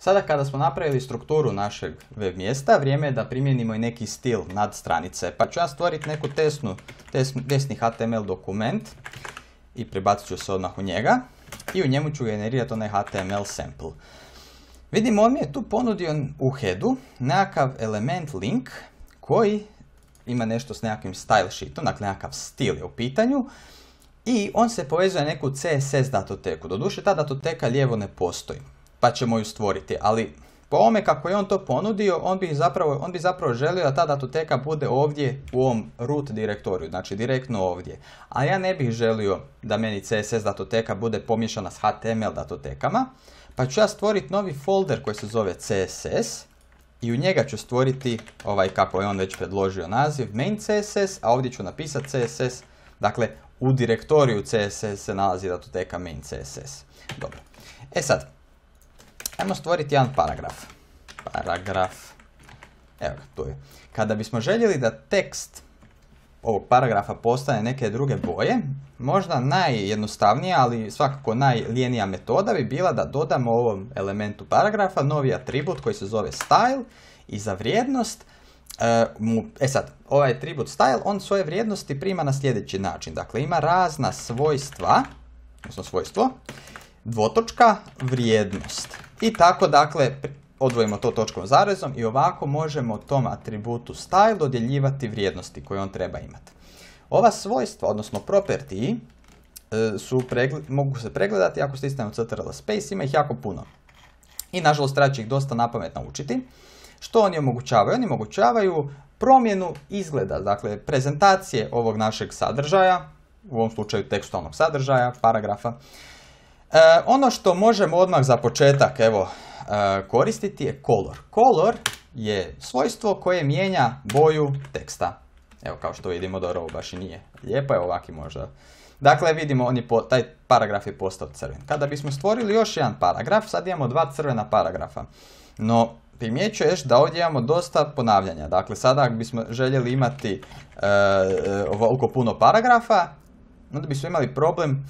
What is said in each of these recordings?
Sada kada smo napravili strukturu našeg web mjesta, vrijeme je da primijenimo i neki stil nad stranice. Pa ću ja stvoriti neku testni HTML dokument i prebacit ću se odmah u njega i u njemu ću generirati onaj HTML sample. Vidimo, on mi je tu ponudio u headu nekakav element link koji ima nešto s nekakvim style sheetom, dakle nekakav stil je u pitanju i on se povezuje na neku CSS datoteku. Doduše ta datoteka lijevo ne postoji, pa ćemo ju stvoriti, ali po ovome kako je on to ponudio, on bi zapravo želio da ta datoteka bude ovdje u ovom root direktoriju, znači direktno ovdje. A ja ne bih želio da meni CSS datoteka bude pomiješana s HTML datotekama, pa ću ja stvoriti novi folder koji se zove CSS i u njega ću stvoriti ovaj, kako je on već predložio naziv, main CSS, a ovdje ću napisati CSS, dakle u direktoriju CSS se nalazi datoteka main CSS. Dobro. E sad, ajmo stvoriti jedan paragraf. Evo ga, tu je. Kada bismo željeli da tekst ovog paragrafa postane neke druge boje, možda najjednostavnija, ali svakako najlijenija metoda bi bila da dodamo ovom elementu paragrafa novi atribut koji se zove style i za vrijednost sad, ovaj atribut style, on svoje vrijednosti prima na sljedeći način. Dakle, ima razna svojstva, odnosno svojstvo, dvotočka, vrijednost. I tako, dakle, odvojimo to točkom zarezom i ovako možemo tom atributu style dodjeljivati vrijednosti koje on treba imati. Ova svojstva, odnosno property, mogu se pregledati ako stisnemo Ctrl Space, ima ih jako puno. I nažalost treba će ih dosta napamet naučiti. Što oni omogućavaju? Oni omogućavaju promjenu izgleda, dakle prezentacije ovog našeg sadržaja, u ovom slučaju tekstualnog sadržaja, paragrafa. Ono što možemo odmah za početak koristiti je color. Color je svojstvo koje mijenja boju teksta. Evo kao što vidimo, dobro, ovo baš i nije lijepo, je ovaki možda. Dakle, vidimo, taj paragraf je postao crven. Kada bismo stvorili još jedan paragraf, sad imamo dva crvena paragrafa. No, primjećuješ da ovdje imamo dosta ponavljanja. Dakle, sada ako bismo željeli imati ovoliko puno paragrafa, onda bismo imali problem,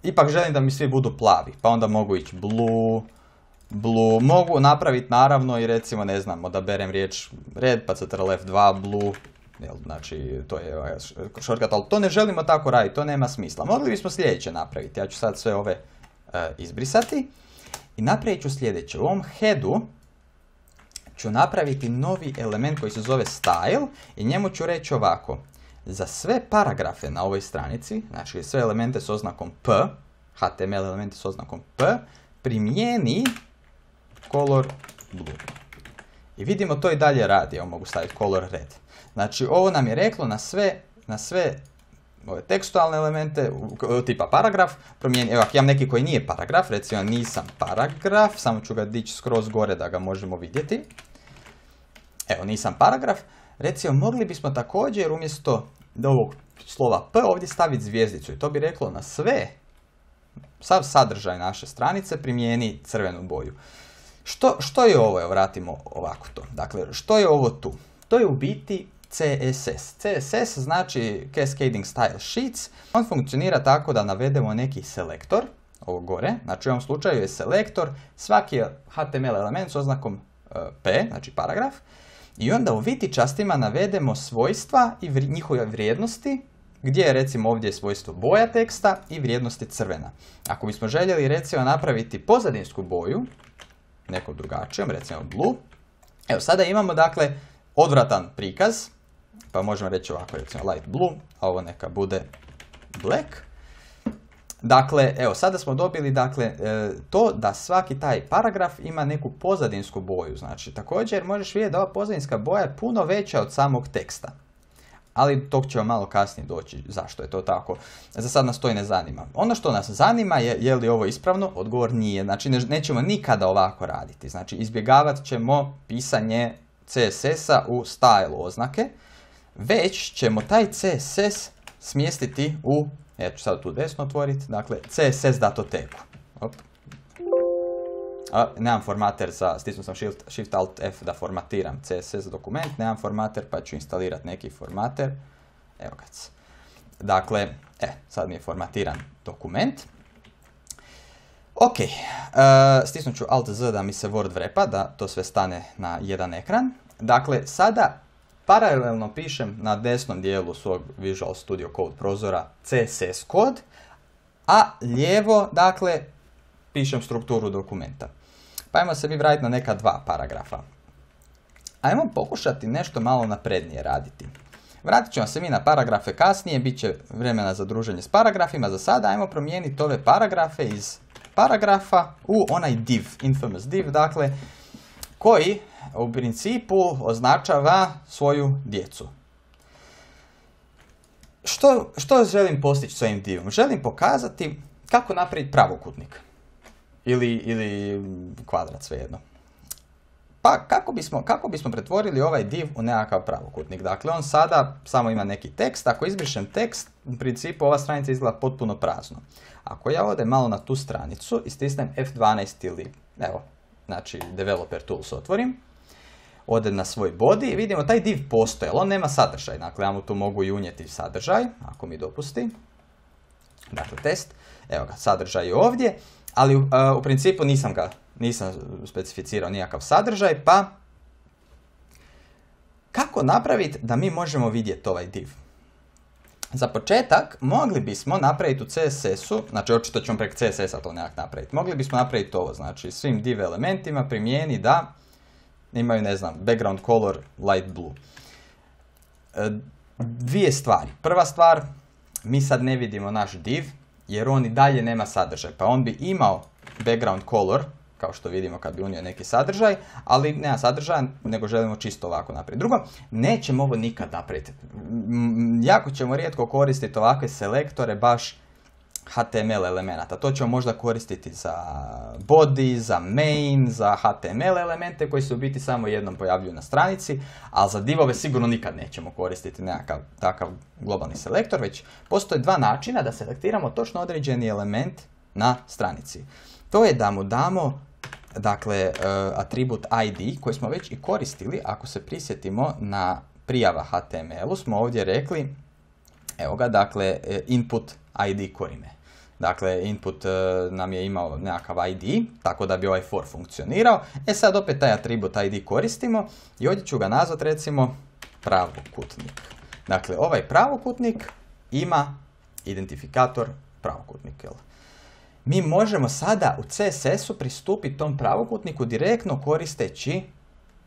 ipak želim da mi svi budu plavi, pa onda mogu ići blue, mogu napraviti naravno i recimo, ne znam, odaberem riječ red, pa Ctrl F2, blue, znači to je shortcut, ali to ne želimo tako raditi, to nema smisla. Mogli bismo sljedeće napraviti, ja ću sad sve ove izbrisati i napravit ću sljedeće. U ovom headu ću napraviti novi element koji se zove style i njemu ću reći ovako. Za sve paragrafe na ovoj stranici, znači sve elemente s oznakom P, HTML elementi s oznakom P, primijeni color blue. I vidimo to i dalje radi, evo mogu staviti color red. Znači ovo nam je reklo na sve ove tekstualne elemente tipa paragraf, promijeni, evo ako imam neki koji nije paragraf, recimo nisam paragraf, samo ću ga dići skroz gore da ga možemo vidjeti. Evo nisam paragraf. Recimo, mogli bismo također umjesto ovog slova P ovdje staviti zvjezdicu i to bi reklo na sav sadržaj naše stranice primijeni crvenu boju. Što je ovo? Evo, vratimo ovako to. Dakle, što je ovo tu? To je u biti CSS. CSS znači Cascading Style Sheets. On funkcionira tako da navedemo neki selektor, ovo gore, znači u ovom slučaju je selektor, svaki HTML element s oznakom P, znači paragraf, i onda u vitičastima navedemo svojstva i njihove vrijednosti, gdje je recimo ovdje svojstvo boja teksta i vrijednosti crvena. Ako bismo željeli recimo napraviti pozadinsku boju, nekom drugačijom, recimo blue, evo sada imamo dakle odvratan prikaz, pa možemo reći ovako recimo light blue, a ovo neka bude black. Dakle, evo, sada smo dobili dakle, to da svaki taj paragraf ima neku pozadinsku boju. Znači, također možeš vidjeti da ova pozadinska boja je puno veća od samog teksta. Ali tog ćemo malo kasnije doći zašto je to tako. Za sad nas to i ne zanima. Ono što nas zanima je li ovo ispravno? Odgovor nije. Znači, nećemo nikada ovako raditi. Znači, izbjegavat ćemo pisanje CSS-a u style oznake, već ćemo taj CSS smjestiti u, ja ću sad tu desno otvoriti, dakle CSS datoteku. Nemam formater, stisnuo sam Shift Alt F da formatiram CSS dokument, nemam formater pa ću instalirati neki formater. Evo ga. Dakle, sad mi je formatiran dokument. Ok, stisnut ću Alt Z da mi se Word vrepa, da to sve stane na jedan ekran. Dakle, sada paralelno pišem na desnom dijelu svog Visual Studio Code prozora CSS kod, a lijevo, dakle, pišem strukturu dokumenta. Pa ajmo se mi vratiti na neka dva paragrafa. Ajmo pokušati nešto malo naprednije raditi. Vratit ćemo se mi na paragrafe kasnije, bit će vremena za druženje s paragrafima. Za sada ajmo promijeniti ove paragrafe iz paragrafa u onaj div, infamous div, dakle, koji u principu označava svoju djecu. Što želim postići s ovim divom? Želim pokazati kako napraviti pravokutnik. Ili kvadrat, svejedno. Pa kako bismo pretvorili ovaj div u nekakav pravokutnik? Dakle, on sada samo ima neki tekst. Ako izbrišem tekst, u principu ova stranica izgleda potpuno prazno. Ako ja odem malo na tu stranicu i stisnem F12 ili, evo, znači Developer Tools otvorim, odem na svoj body i vidimo taj div postoji, ali on nema sadržaj. Dakle, ja mu tu mogu i unijeti sadržaj, ako mi dopusti. Dakle, test. Evo ga, sadržaj je ovdje, ali u principu nisam specificirao nikakav sadržaj, pa kako napraviti da mi možemo vidjeti ovaj div? Za početak, mogli bismo napraviti u CSS-u, znači očito ćemo preko CSS-a to nekak napraviti, mogli bismo napraviti ovo, znači svim div elementima primijeni da imaju, ne znam, background color light blue. Dvije stvari. Prva stvar, mi sad ne vidimo naš div, jer on i dalje nema sadržaj, pa on bi imao background color, kao što vidimo kad bi unio neki sadržaj, ali nema sadržaja, nego želimo čisto ovako napraviti. Drugo, nećemo ovo nikad napraviti. Jako ćemo rijetko koristiti ovakve selektore, baš HTML elemenata. To ćemo možda koristiti za body, za main, za HTML elemente koji se u biti samo jednom pojavljuju na stranici, ali za divove sigurno nikad nećemo koristiti nekakav takav globalni selektor, već postoje dva načina da selektiramo točno određeni element na stranici. To je da mu damo, dakle, atribut ID koji smo već i koristili. Ako se prisjetimo na prijava HTML-u, smo ovdje rekli, evo ga, dakle, input ID korime. Dakle, input nam je imao nekakav ID, tako da bi ovaj for funkcionirao. Sad opet taj atribut ID koristimo i ovdje ću ga nazvati, recimo, pravokutnik. Dakle, ovaj pravokutnik ima identifikator pravokutnik. Mi možemo sada u CSS-u pristupiti tom pravokutniku direktno koristeći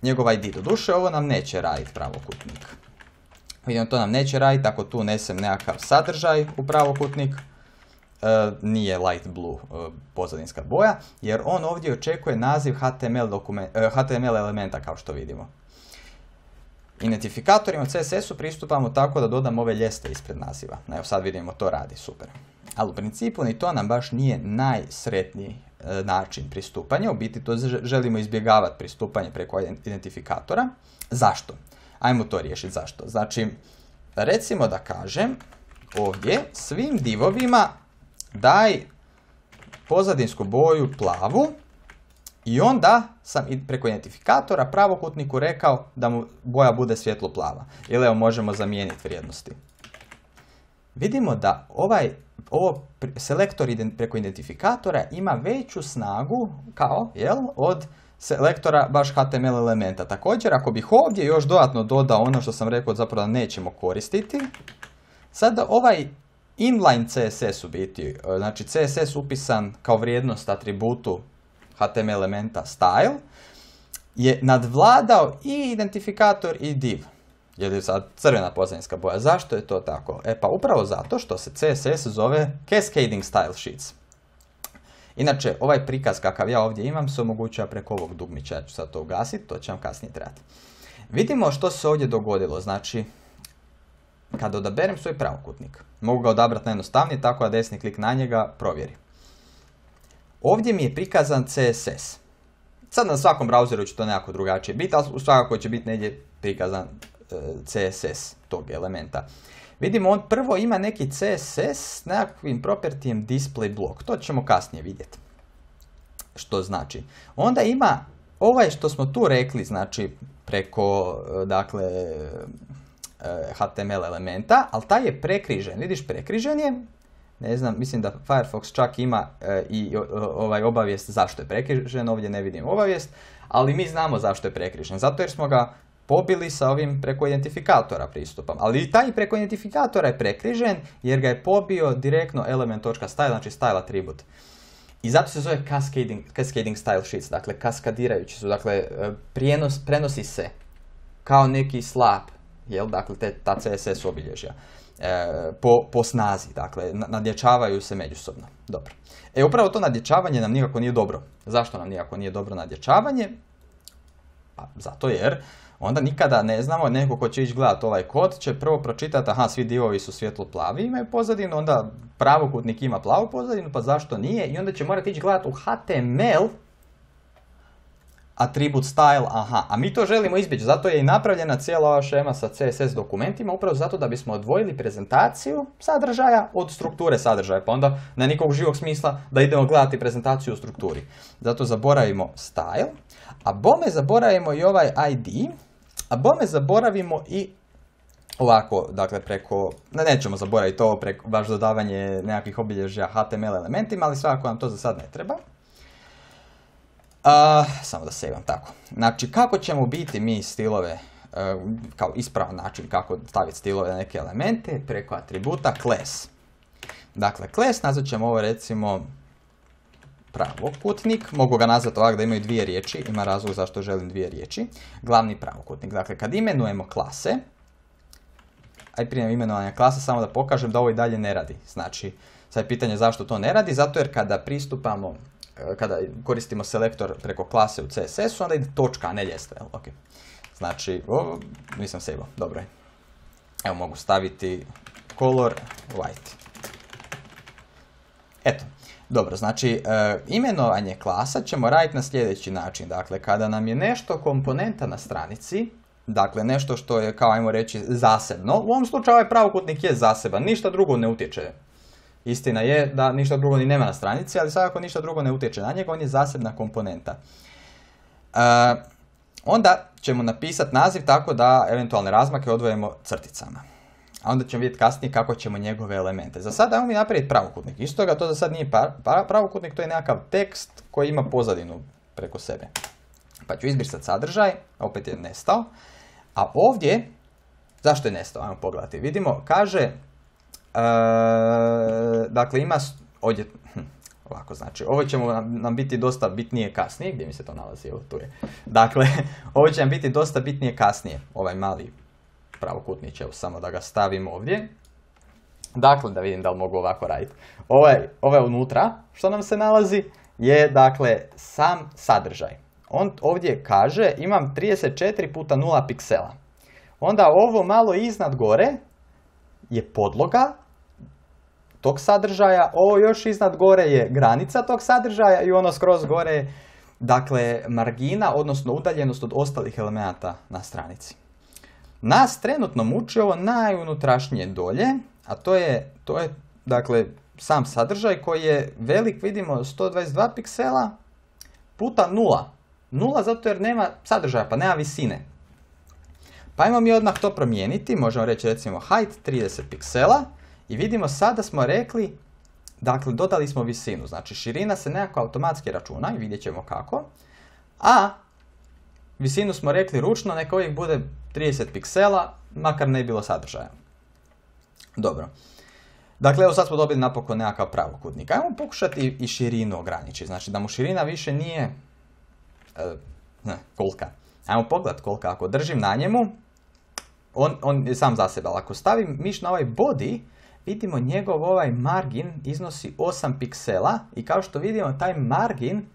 njegov ID. Doduše, ovo nam neće raditi pravokutnik. Vidimo, to nam neće raditi ako tu unesem nekakav sadržaj u pravokutnik. Nije light blue pozadinska boja, jer on ovdje očekuje naziv HTML elementa, kao što vidimo. Identifikatorima u CSS-u pristupamo tako da dodam ove ljeste ispred naziva. Evo sad vidimo, to radi, super. Ali u principu ni to nam baš nije najsretniji način pristupanja. U biti to želimo izbjegavati pristupanje preko identifikatora. Zašto? Ajmo to riješiti zašto. Znači, recimo da kažem ovdje svim divovima daj pozadinsku boju plavu i onda sam preko identifikatora pravokutniku rekao da mu boja bude svjetlo plava. Ili evo možemo zamijeniti vrijednosti. Vidimo da ovo selektor preko identifikatora ima veću snagu kao od selektora baš HTML elementa. Također, ako bih ovdje još dodatno dodao ono što sam rekao zapravo da nećemo koristiti, sada ovaj inline CSS u biti, znači CSS upisan kao vrijednost atributu HTML elementa style, je nadvladao i identifikator i div. Jer je sad crvena pozadinska boja. Zašto je to tako? Pa upravo zato što se CSS zove Cascading Style Sheets. Inače, ovaj prikaz kakav ja ovdje imam se omogućava preko ovog dugmića. Ja ću sad to ugasiti, to će vam kasnije trebati. Vidimo što se ovdje dogodilo. Znači, kada odaberem svoj pravokutnik, mogu ga odabrati najjednostavnije, tako da desni klik na njega provjeri. Ovdje mi je prikazan CSS. Sad na svakom browseru će to nekako drugačije biti, ali svakako će biti negdje prikazan CSS tog elementa. Vidimo, on prvo ima neki CSS s nekakvim propertijem display block. To ćemo kasnije vidjeti. Što znači? Onda ima ovaj što smo tu rekli, znači preko, dakle, HTML elementa, ali taj je prekrižen. Vidiš, prekrižen je, Ne znam, mislim da Firefox čak ima i ovaj obavijest zašto je prekrižen, ovdje ne vidim obavijest, ali mi znamo zašto je prekrižen, zato jer smo ga pobili sa ovim preko identifikatora pristupom. Ali i taj preko identifikatora je prekrižen jer ga je pobio direktno element.style, znači style atribut. I zato se zove cascading style sheets, dakle kaskadirajući su, dakle prenosi se kao neki slap, jel, dakle ta CSS obilježja po snazi, dakle nadjačavaju se međusobno. Dobro. Upravo to nadjačavanje nam nikako nije dobro. Zašto nam nikako nije dobro nadjačavanje? Pa zato jer onda nikada ne znamo, neko ko će ići gledati ovaj kod će prvo pročitati, aha, svi divovi su svjetlo plavi, imaju pozadinu, onda pravokutnik ima plavu pozadinu, pa zašto nije? I onda će morati ići gledati u HTML atribut style, aha, a mi to želimo izbjeći, zato je i napravljena cijela ova šema sa CSS dokumentima, upravo zato da bismo odvojili prezentaciju sadržaja od strukture sadržaja, pa onda na nikog živog smisla da idemo gledati prezentaciju u strukturi. Zato zaboravimo style, a bome zaboravimo i ovaj ID, a bome zaboravimo i ovako, dakle preko, nećemo zaboraviti ovo preko baš dodavanje nekakvih obilježja HTML elementima, ali svakako nam to za sad ne treba. Samo da saveam tako. Znači, kako ćemo biti mi stilove, kao ispravan način kako staviti stilove na neke elemente, preko atributa class. Dakle, class nazvat ćemo ovo recimo pravokutnik, mogu ga nazvati ovako da imaju dvije riječi, ima razlog zašto želim dvije riječi, glavni pravokutnik. Dakle, kad imenujemo klase, aj prije imenovanja klasa samo da pokažem da ovo i dalje ne radi. Znači, sad je pitanje zašto to ne radi, zato jer kada pristupamo, kada koristimo selektor preko klase u CSS-u, onda ide točka, a ne ljestva. Okay. Znači, nisam saveo, dobro je. Evo mogu staviti color white. Eto, dobro, znači imenovanje klasa ćemo raditi na sljedeći način. Dakle, kada nam je nešto komponenta na stranici, dakle nešto što je kao, ajmo reći, zasebno, u ovom slučaju ovaj pravokutnik je zaseban, ništa drugo ne utječe. Istina je da ništa drugo ni nema na stranici, ali svakako ništa drugo ne utječe na njega, on je zasebna komponenta. Onda ćemo napisati naziv tako da eventualne razmake odvojimo crticama. A onda ćemo vidjeti kasnije kako ćemo njegove elemente. Za sad ajmo mi napraviti pravokutnik. Isto toga to za sad nije pravokutnik, to je nekakav tekst koji ima pozadinu preko sebe. Pa ću izbrisati sadržaj, opet je nestao. A ovdje, zašto je nestao? Ajmo pogledati. Vidimo, kaže, dakle ima ovdje, ovako znači, ovo će nam biti dosta bitnije kasnije, gdje mi se to nalazi, evo tu je. Dakle, ovo će nam biti dosta bitnije kasnije, ovaj mali pravokutnić, evo samo da ga stavim ovdje. Dakle, da vidim da li mogu ovako raditi. Ovaj unutra, što nam se nalazi, je dakle sam sadržaj. On ovdje kaže, imam 34 puta 0 piksela. Onda ovo malo iznad gore je podloga tog sadržaja, ovo još iznad gore je granica tog sadržaja i ono skroz gore je, dakle, margina, odnosno udaljenost od ostalih elemenata na stranici. Nas trenutno muči ovo najunutrašnje dolje, a to je dakle, sam sadržaj koji je velik, vidimo, 122 piksela puta 0. 0 zato jer nema sadržaja, pa nema visine. Pa ajmo mi odmah to promijeniti, možemo reći recimo height 30 piksela i vidimo sada smo rekli, dakle dodali smo visinu, znači širina se nekako automatski računa i vidjet ćemo kako, a visinu smo rekli ručno, neka uvijek bude 30 piksela, makar ne bilo sadržaja. Dobro. Dakle, evo sad smo dobili napokon nekakav pravokutnik. Ajmo pokušati i širinu ograničiti, znači da mu širina više nije kolika. Ajmo pogledati kolika, ako držim na njemu, on je sam za sebe, ali ako stavim miš na ovaj body, vidimo njegov ovaj margin iznosi 8 piksela i kao što vidimo taj margin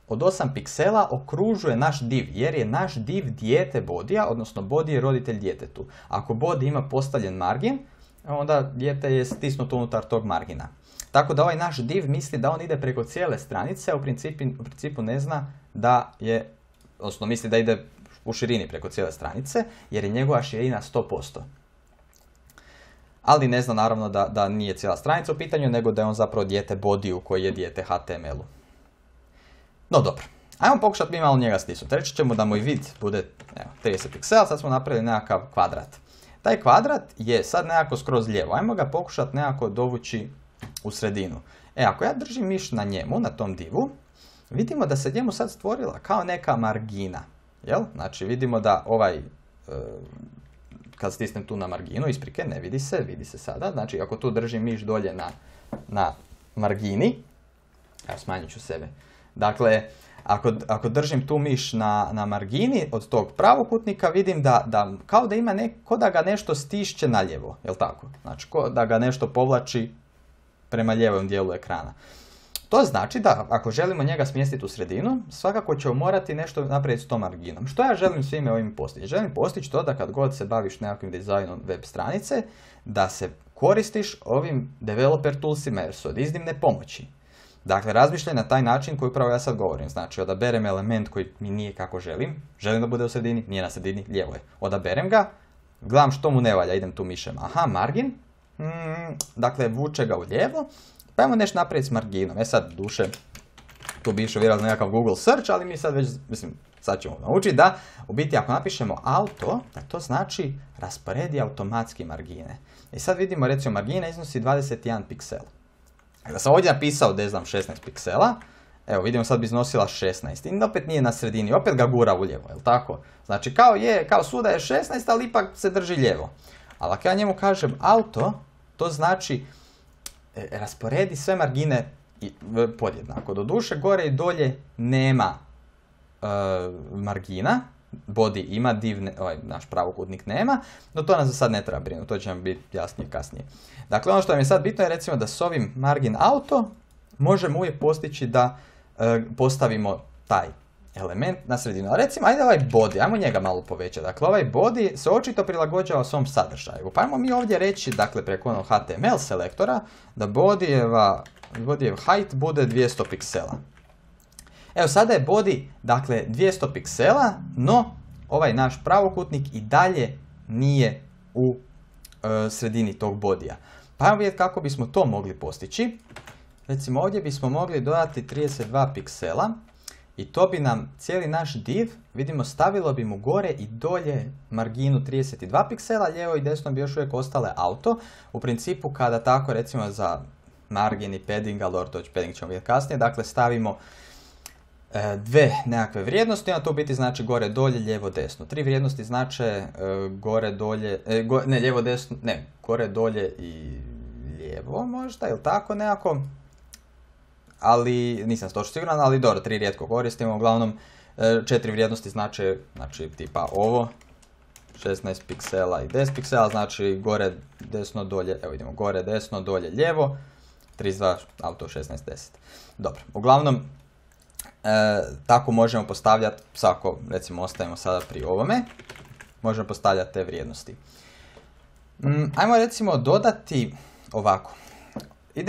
od 8 piksela okružuje naš div, jer je naš div dijete bodija, odnosno body je roditelj djetetu. Ako body ima postavljen margin, onda dijete je stisnuto unutar tog margina. Tako da ovaj naš div misli da on ide preko cijele stranice, a u principu ne zna da je, odnosno misli da ide u širini preko cijele stranice, jer je njegova širina 100%. Ali ne zna naravno da nije cijela stranica u pitanju, nego da je on zapravo dijete bodiju koji je dijete HTML-u. No dobro, ajmo pokušati mi malo njega stisnuti. Reći ćemo da moj vid bude 30 piksela, sad smo napravili nekakav kvadrat. Taj kvadrat je sad nekako skroz lijevo, ajmo ga pokušati nekako dovući u sredinu. Ako ja držim miš na njemu, na tom divu, vidimo da se njemu sad stvorila kao neka margina. Jel? Znači vidimo da kad stisnem tu na marginu, isprike, ne vidi se sada. Znači ako tu držim miš dolje na margini, evo smanjit ću sebe. Dakle, ako držim tu miš na margini od tog pravokutnika, vidim da kao da ima ko da ga nešto stišće na lijevo, jel tako? Znači, ko da ga nešto povlači prema lijevom dijelu ekrana. To znači da ako želimo njega smjestiti u sredinu, svakako ćemo morati nešto napraviti s tom marginom. Što ja želim svime ovim postići? Želim postići to da kad god se baviš nekakvim dizajnom web stranice, da se koristiš ovim developer toolsima jer su od iznimne pomoći. Dakle, razmišljaj na taj način koji upravo ja sad govorim. Znači, odaberem element koji mi nije kako želim da bude u sredini, nije na sredini, lijevo je. Odaberem ga, gledam što mu ne valja, idem tu mišem. Aha, margin, dakle, vuče ga u lijevo, pa ajmo nešto napraviti s marginom. Sad, duše, tu bi išao vjerojatno nekakav Google search, ali mi sad već, sad ćemo naučiti da, u biti, ako napišemo auto, da to znači rasporedi automatski margine. I sad vidimo, recimo, margina iznosi 21 piksel. Da sam ovdje napisao, 16 piksela, evo vidimo sad bi iznosila 16 i opet nije na sredini, opet ga gura u lijevo, jel tako? Znači kao svuda je 16, ali ipak se drži lijevo. Ali ako ja njemu kažem auto, to znači rasporedi sve margine podjednako. Doduše gore i dolje nema margina, body ima, naš pravokutnik nema, no to nas za sad ne treba brinuti, to će nam biti jasnije kasnije. Dakle, ono što nam je sad bitno je recimo da s ovim margin auto možemo uvijek postići da postavimo taj element na sredinu. A recimo, ajde ovaj body, ajmo njega malo povećati. Dakle, ovaj body se očito prilagođava svom sadržaju. Pa ajmo mi ovdje reći, dakle, preko onog HTML selektora, da bodyjev height bude 200 piksela. Evo sada je body, dakle, 200 piksela, no ovaj naš pravokutnik i dalje nije u sredini tog bodyja. Pa ajmo vidjeti kako bismo to mogli postići. Recimo ovdje bismo mogli dodati 32 piksela i to bi nam cijeli naš div, vidimo, stavilo bi mu gore i dolje marginu 32 piksela, lijevo i desno bi još uvijek ostale auto. U principu kada tako recimo za margin i padding, ali padding ćemo vidjeti kasnije, dakle stavimo dve nekakve vrijednosti, onda to biti znači gore dolje, lijevo desno. Tri vrijednosti znače gore dolje, lijevo desno, ne, gore dolje i lijevo možda, ili tako nekako. Ali nisam točno siguran, ali dobro, tri rijetko koristimo. Uglavnom, četiri vrijednosti znači tipa ovo, 16 piksela i 10 piksela, znači gore, desno, dolje, evo vidimo, gore, desno, dolje, lijevo, 32, auto, 16, 10. Dobro, uglavnom, tako možemo postavljati, svako, recimo, ostavimo sada pri ovome, možemo postavljati te vrijednosti. Ajmo recimo dodati ovako.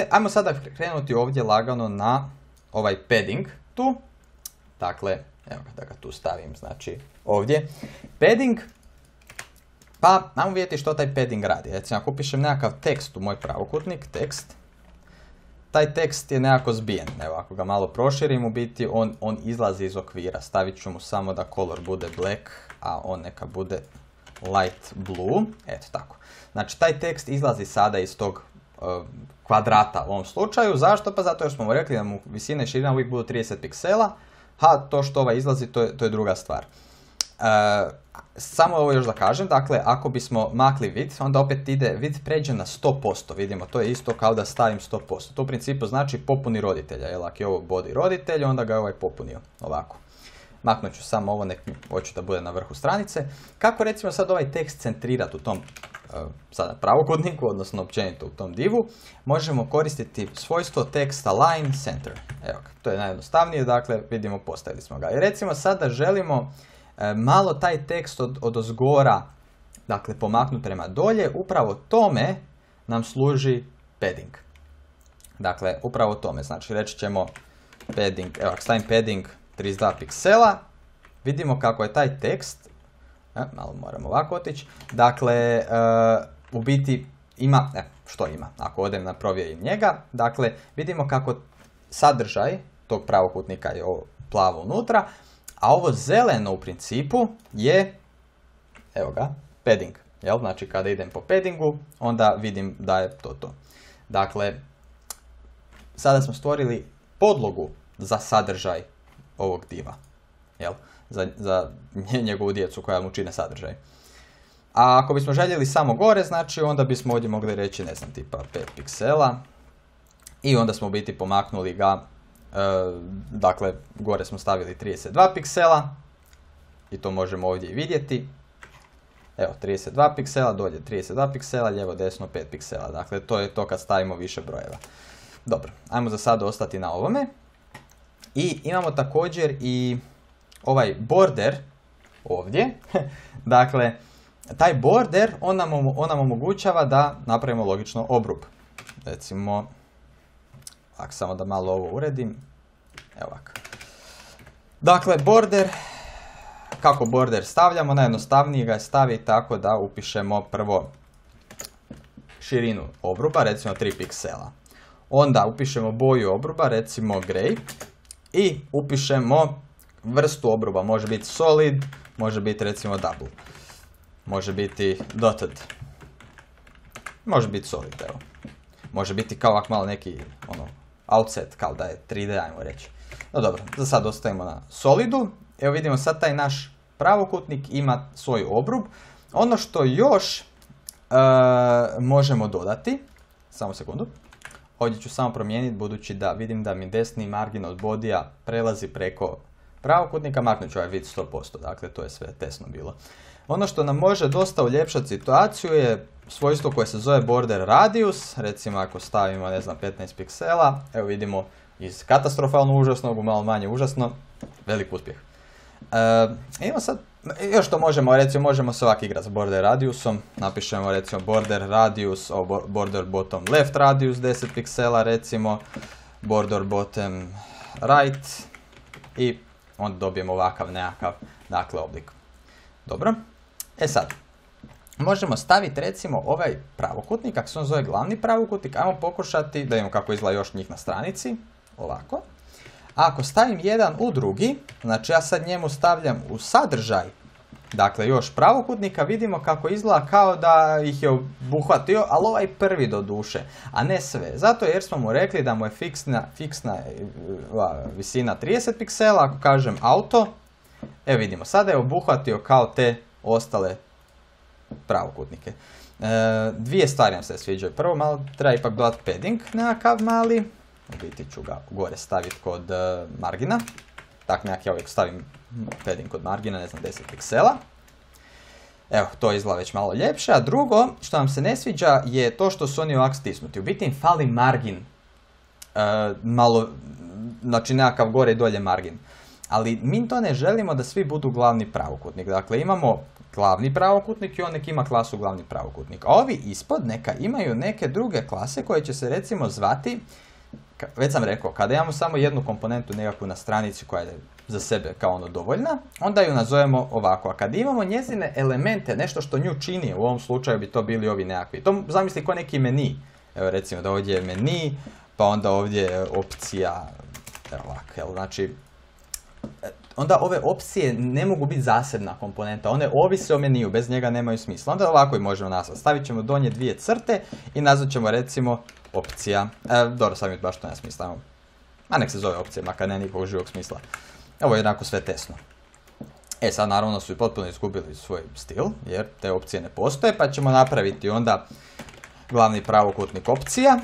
Ajmo sada krenuti ovdje lagano na ovaj padding tu. Dakle, evo da ga tu stavim, znači ovdje. Padding, pa ajmo vidjeti što taj padding radi. Recimo ako upišem nekakav tekst u moj pravokutnik, tekst, taj tekst je nekako zbijen. Evo ako ga malo proširim, u biti on izlazi iz okvira. Stavit ću mu samo da color bude black, a on neka bude light blue. Eto tako. Znači taj tekst izlazi sada iz tog kvadrata u ovom slučaju. Zašto? Pa zato jer smo mu rekli da mu visina i širina uvijek budu 30 piksela, a to što ovaj izlazi to je druga stvar. Samo ovo još da kažem, dakle ako bismo makli width, onda opet ide width pređe na 100%, vidimo, to je isto kao da stavim 100%. To u principu znači popuni roditelja, jel ako je ovo body roditelj, onda ga je ovaj popunio, ovako. Maknut ću samo ovo, hoću da bude na vrhu stranice. Kako recimo sad ovaj tekst centrirati u tom sada pravokutniku, odnosno općenito u tom divu, možemo koristiti svojstvo text align center. Evo ga, to je najjednostavnije, dakle vidimo postavili smo ga. I recimo sada želimo malo taj tekst od ozgora, dakle pomaknuti prema dolje, upravo tome nam služi padding. Dakle, upravo tome, znači reći ćemo padding, evo ako stavim padding 32 piksela, vidimo kako je taj tekst, malo moram ovako otići, dakle, u biti ima, što ima, ako odem na provjerim njega, dakle, vidimo kako sadržaj tog pravokutnika je ovo plavo unutra, a ovo zeleno u principu je, evo ga, padding, jel? Znači kada idem po paddingu, onda vidim da je to. Dakle, sada smo stvorili podlogu za sadržaj ovog diva. Jel? Za njegovu djecu koja mu čine sadržaj. A ako bismo željeli samo gore, znači onda bismo ovdje mogli reći, ne znam, tipa 5 piksela. I onda smo u biti pomaknuli ga, dakle, gore smo stavili 32 piksela. I to možemo ovdje i vidjeti. Evo, 32 piksela, dolje 32 piksela, lijevo, desno 5 piksela. Dakle, to je to kad stavimo više brojeva. Dobro, ajmo za sad ostati na ovome. I imamo također i ovaj border ovdje. Dakle, taj border, on nam omogućava da napravimo logično obrub. Recimo, ako samo da malo ovo uredim. Evo ovako. Dakle, border, kako border stavljamo? Najjednostavnije ga je staviti tako da upišemo prvo širinu obruba, recimo 3 piksela. Onda upišemo boju obruba, recimo grey. I upišemo vrstu obruba, može biti solid, može biti recimo double. Može biti dotted. Može biti solid, evo. Može biti kao ovak malo neki outset, kao da je 3D, ajmo reći. No dobro, za sad ostavimo na solidu. Evo vidimo sad taj naš pravokutnik ima svoj obrub. Ono što još možemo dodati, samo sekundu. Ovdje ću samo promijeniti budući da vidim da mi desni margin od bodija prelazi preko pravokutnika, maknut ću ovaj vid 100%, dakle to je sve tesno bilo. Ono što nam može dosta uljepšati situaciju je svojstvo koje se zove border radius, recimo ako stavimo, ne znam, 15 piksela, evo vidimo iz katastrofalno užasnog u malo manje užasno, velik uspjeh. Imamo sad, još što možemo, recimo možemo se ovak igrati s border radiusom, napišemo recimo border radius, border bottom left radius 10 piksela recimo, border bottom right i onda dobijemo ovakav nekakav, dakle, oblik. Dobro, sad, možemo staviti recimo ovaj pravokutnik, ako se on zove glavni pravokutnik, ajmo pokušati da imamo kako izgleda još njih na stranici, ovako. A ako stavim jedan u drugi, znači ja sad njemu stavljam u sadržaj, dakle još pravokutnika, vidimo kako izgleda kao da ih je obuhvatio, ali ovaj prvi do duše, a ne sve. Zato jer smo mu rekli da mu je fiksna visina 30 piksela, ako kažem auto, evo vidimo, sada je obuhvatio kao te ostale pravokutnike. Dvije stvari nam se sviđaju. Prvo, malo treba ipak dodati padding nekakav mali. U biti ću ga gore staviti kod margina. Tako nekak ja uvijek stavim padding kod margina, ne znam, 10 piksela. Evo, to izgleda već malo ljepše. A drugo, što nam se ne sviđa, je to što su oni ovak stisnuti. U biti im fali margin. Malo, znači nekakav gore i dolje margin. Ali mi to ne želimo da svi budu glavni pravokutnik. Dakle, imamo glavni pravokutnik i on nek ima klasu glavni pravokutnik. A ovi ispod neka imaju neke druge klase koje će se recimo zvati, već sam rekao, kada imamo samo jednu komponentu nekakvu na stranici koja je za sebe kao ono dovoljna, onda ju nazovemo ovako. A kad imamo njezine elemente, nešto što nju čini, u ovom slučaju bi to bili ovi nekakvi. To zamisli kao neki meni. Evo recimo da ovdje je meni, pa onda ovdje je opcija, evo ovako, znači, onda ove opcije ne mogu biti zasebna komponenta, one ovise o meniju, bez njega nemaju smisla. Onda ovako i možemo nazvati. Stavit ćemo donje dvije crte i nazvat ćemo recimo opcija. Dobro, sad mi baš to ne smisla. A nek se zove opcija, makar ne nikog živog smisla. Ovo je jednako sve tesno. Sad naravno su i potpuno izgubili svoj stil, jer te opcije ne postoje, pa ćemo napraviti onda glavni pravokutnik opcija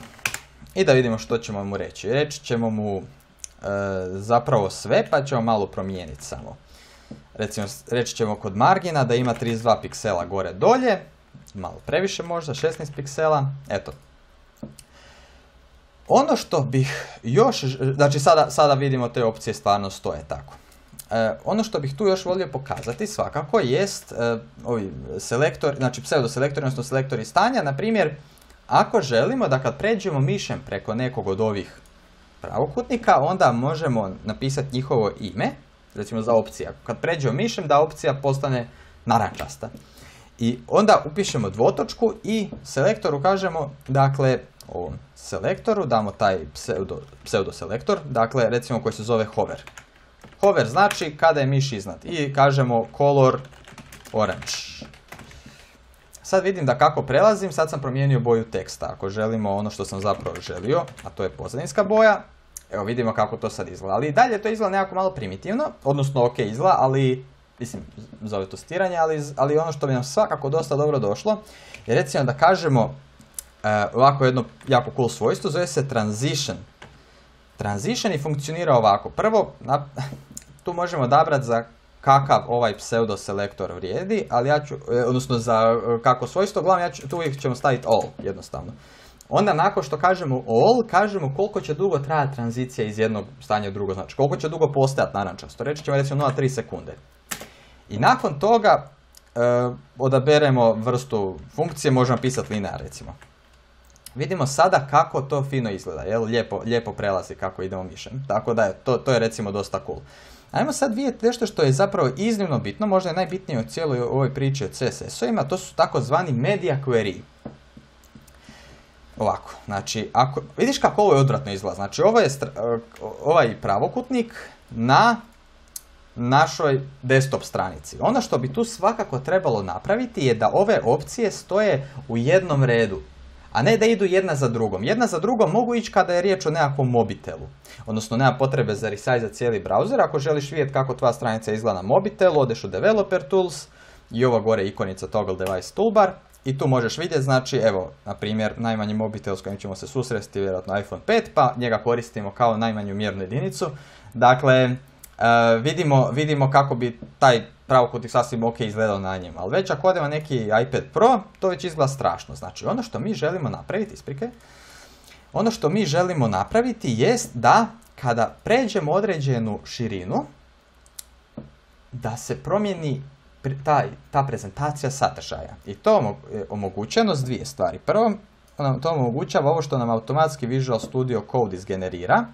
i da vidimo što ćemo mu reći. Reći ćemo mu zapravo sve, pa ćemo malo promijeniti samo. Recimo, reći ćemo kod margina da ima 32 piksela gore dolje, malo previše možda, 16 piksela, eto. Ono što bih još, znači sada vidimo te opcije stvarno stoje tako. Ono što bih tu još volio pokazati svakako jest ovi selektor, znači pseudoselektori, odnosno selektori stanja, na primjer, ako želimo da kad pređemo mišem preko nekog od ovih pravokutnika, onda možemo napisati njihovo ime, recimo za opcija. Kad pređemo mišem, da opcija postane narančasta. I onda upišemo dvotočku i selektoru kažemo, dakle, ovom selektoru damo taj pseudoselektor, dakle, recimo koji se zove hover. Hover znači kada je miš iznad i kažemo color orange. sad vidim da kako prelazim, sad sam promijenio boju teksta. Ako želimo ono što sam zapravo želio, a to je pozadinska boja, evo vidimo kako to sad izgleda. Ali i dalje to izgleda nekako malo primitivno, odnosno ok izgleda, ali, mislim, zove to stiranje, ali ono što bi nam svakako dosta dobro došlo, je recimo da kažemo ovako jedno jako cool svojstvo, zove se transition. Transition i funkcionira ovako. Prvo, tu možemo odabrati za kakav ovaj pseudo selektor vrijedi, ali ja ću, odnosno za kako svojstvo, uglavnom tu uvijek ćemo staviti all, jednostavno. Onda nakon što kažemo all, kažemo koliko će dugo trajati tranzicija iz jednog stanja u drugo, znači koliko će dugo postajati narančasto. Reći ćemo recimo 0,3 sekunde. I nakon toga odaberemo vrstu funkcije, možemo pisati linear recimo. Vidimo sada kako to fino izgleda, jel? Lijepo prelazi kako idemo mišem. Tako da to je recimo dosta cool. Ajmo sad vidjeti nešto što je zapravo iznimno bitno, možda je najbitnije u cijeloj ovoj priči o CSS-ovima, to su takozvani media query. Ovako, znači, vidiš kako ovo je odvratno izgleda, znači ovo je ovaj pravokutnik na našoj desktop stranici. Ono što bi tu svakako trebalo napraviti je da ove opcije stoje u jednom redu, a ne da idu jedna za drugom. Jedna za drugom mogu ići kada je riječ o nekakvom mobitelu. Odnosno, nema potrebe za resize cijeli browser. Ako želiš vidjeti kako tvoja stranica izgleda na mobitelu, odeš u Developer Tools i ova gore ikonica Toggle Device Toolbar. I tu možeš vidjeti, znači, evo, na primjer, najmanji mobitel s kojim ćemo se susresti, vjerojatno iPhone 5, pa njega koristimo kao najmanju mjernu jedinicu. Dakle, vidimo kako bi taj pravokutnik sasvim ok izgledao na njemu. Ali već ako odemo neki iPad Pro, to već izgleda strašno. Znači, ono što mi želimo napraviti, ono što mi želimo napraviti jest da kada pređemo određenu širinu, da se promijeni ta prezentacija sadržaja. I to je omogućeno s dvije stvari. Prvo, to omogućava ovo što nam automatski Visual Studio Code izgenerira,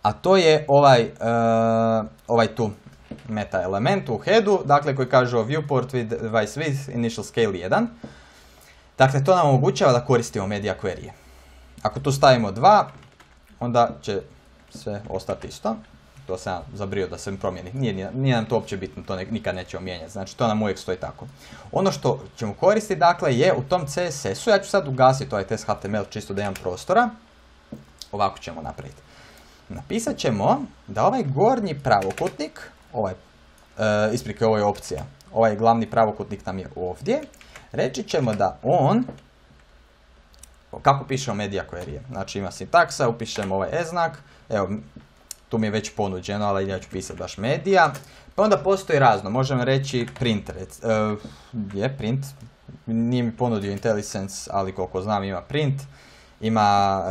a to je ovaj tu meta element u headu, dakle koji kaže viewport with device width initial scale 1. Dakle, to nam omogućava da koristimo media query. Ako tu stavimo 2, onda će sve ostati isto. To sam zabrio da se promijeni. Nije nam to uopće bitno, to nikad nećemo mijenjati. Znači, to nam uvijek stoji tako. Ono što ćemo koristiti, dakle, je u tom CSS-u, ja ću sad ugasiti ovaj test HTML čisto da imam prostora. Ovako ćemo napraviti. Napisat ćemo da ovaj gornji pravokutnik, ovo je opcija, ovaj glavni pravokutnik nam je ovdje, reći ćemo da on, kako pišemo media query, znači ima sintaksa, upišemo ovaj e-znak, evo, tu mi je već ponuđeno, ali ja ću pisati baš media, pa onda postoji razno, možemo reći print, print, nije mi ponudio IntelliSense, ali koliko znam ima print, ima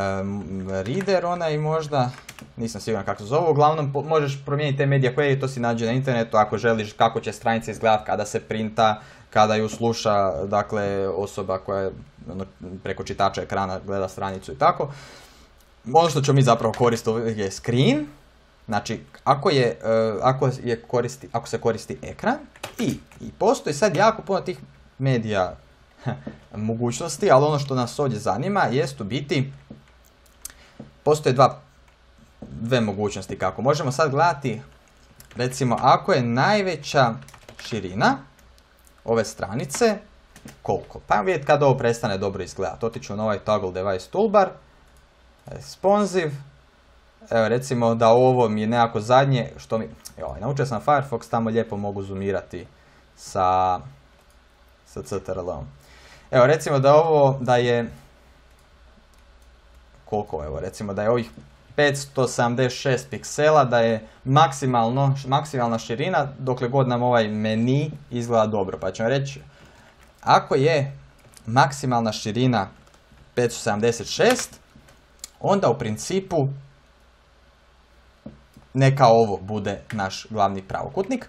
reader onaj možda, nisam siguran kako se zove, uglavnom možeš promijeniti te media query, to si nađe na internetu ako želiš kako će stranica izgledati kada se printa, kada ju sluša, dakle, osoba koja preko čitača ekrana gleda stranicu i tako. Ono što ćemo mi zapravo koristiti je screen, znači ako se koristi ekran i postoji sad jako puno tih medija mogućnosti, ali ono što nas ovdje zanima jest u biti, postoje dve mogućnosti kako. Možemo sad gledati, recimo, ako je najveća širina ove stranice, koliko? Pa vidjeti kada ovo prestane dobro izgledati. Otiću na ovaj Toggle Device Toolbar, Responsive, evo recimo da ovo mi je nekako zadnje, što mi, naučio sam Firefox, tamo lijepo mogu zoomirati sa CTRL-om. Evo recimo da je, koliko evo, recimo da je ovih 576 piksela, da je maksimalna širina dokle god nam ovaj meni izgleda dobro. Pa ćemo reći, ako je maksimalna širina 576, onda u principu neka ovo bude naš glavni pravokutnik.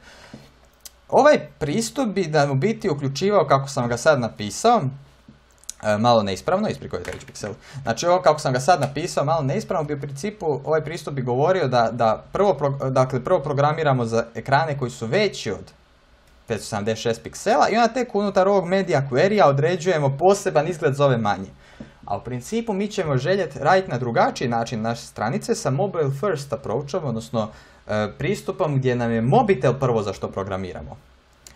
Ovaj pristup bi da u biti uključivao, kako sam ga sad napisao, malo neispravno, isprikojite reći piksel. Znači ovo kako sam ga sad napisao, malo neispravno, bi u principu ovaj pristup bi govorio da prvo programiramo za ekrane koji su veći od 576 piksela i onda tek unutar ovog media query-a određujemo poseban izgled za ove manje. A u principu mi ćemo željeti raditi na drugačiji način naše stranice sa mobile first approachom, odnosno pristupom gdje nam je mobitel prvo za što programiramo.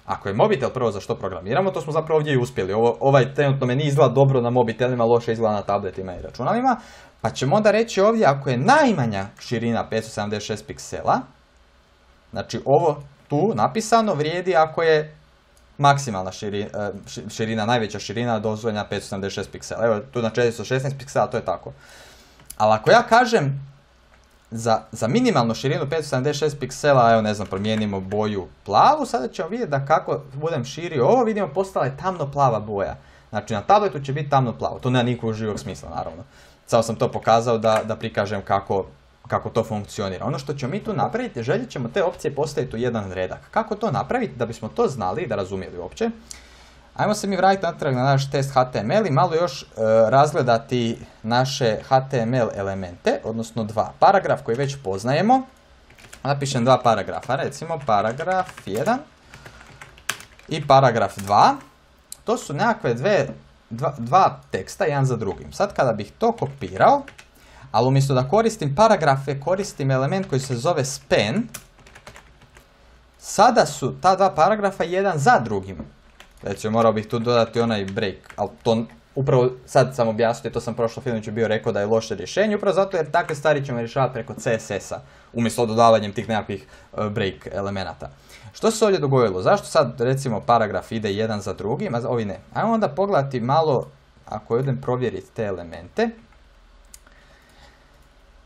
Ako je mobitel prvo za što programiramo, to smo zapravo ovdje i uspjeli. Ovaj trenutno meni izgleda dobro na mobitelima, loše izgleda na tabletima i računalima. Pa ćemo onda reći ovdje, ako je najmanja širina 576 piksela, znači ovo tu napisano vrijedi ako je maksimalna širina, najveća širina dozvoljena 576 piksela. Evo tu na 416 piksela, to je tako. Ali ako ja kažem za minimalnu širinu 576 piksela, evo ne znam, promijenimo boju plavu, sada ćemo vidjeti da kako budem širio ovo, vidimo postala je tamno plava boja. Znači na tabletu će biti tamno plavo, to nema nikakvog živog smisla naravno. Samo sam to pokazao da prikažem kako to funkcionira. Ono što ćemo mi tu napraviti, željet ćemo te opcije postaviti u jedan redak. Kako to napraviti da bismo to znali, da razumjeli uopće? Ajmo se mi vratiti natrag na naš test HTML i malo još razgledati naše HTML elemente, odnosno dva. Paragraf koji već poznajemo. Napišem dva paragrafa, recimo paragraf 1 i paragraf 2. To su nekakve dva teksta, jedan za drugim. Sad kada bih to kopirao, ali umjesto da koristim paragrafe, koristim element koji se zove span, sada su ta dva paragrafa jedan za drugim. Recimo, morao bih tu dodati onaj break, ali to upravo sad sam objasnio, to sam prošlo filmiću bio rekao da je loše rješenje, upravo zato jer takve stvari ćemo rješavati preko CSS-a, umjesto dodavanjem tih nekakvih break elemenata. Što se ovdje dogodilo? Zašto sad, recimo, paragraf ide jedan za drugim, a ovi ne? Ajmo onda pogledati malo, ako idem provjeriti te elemente.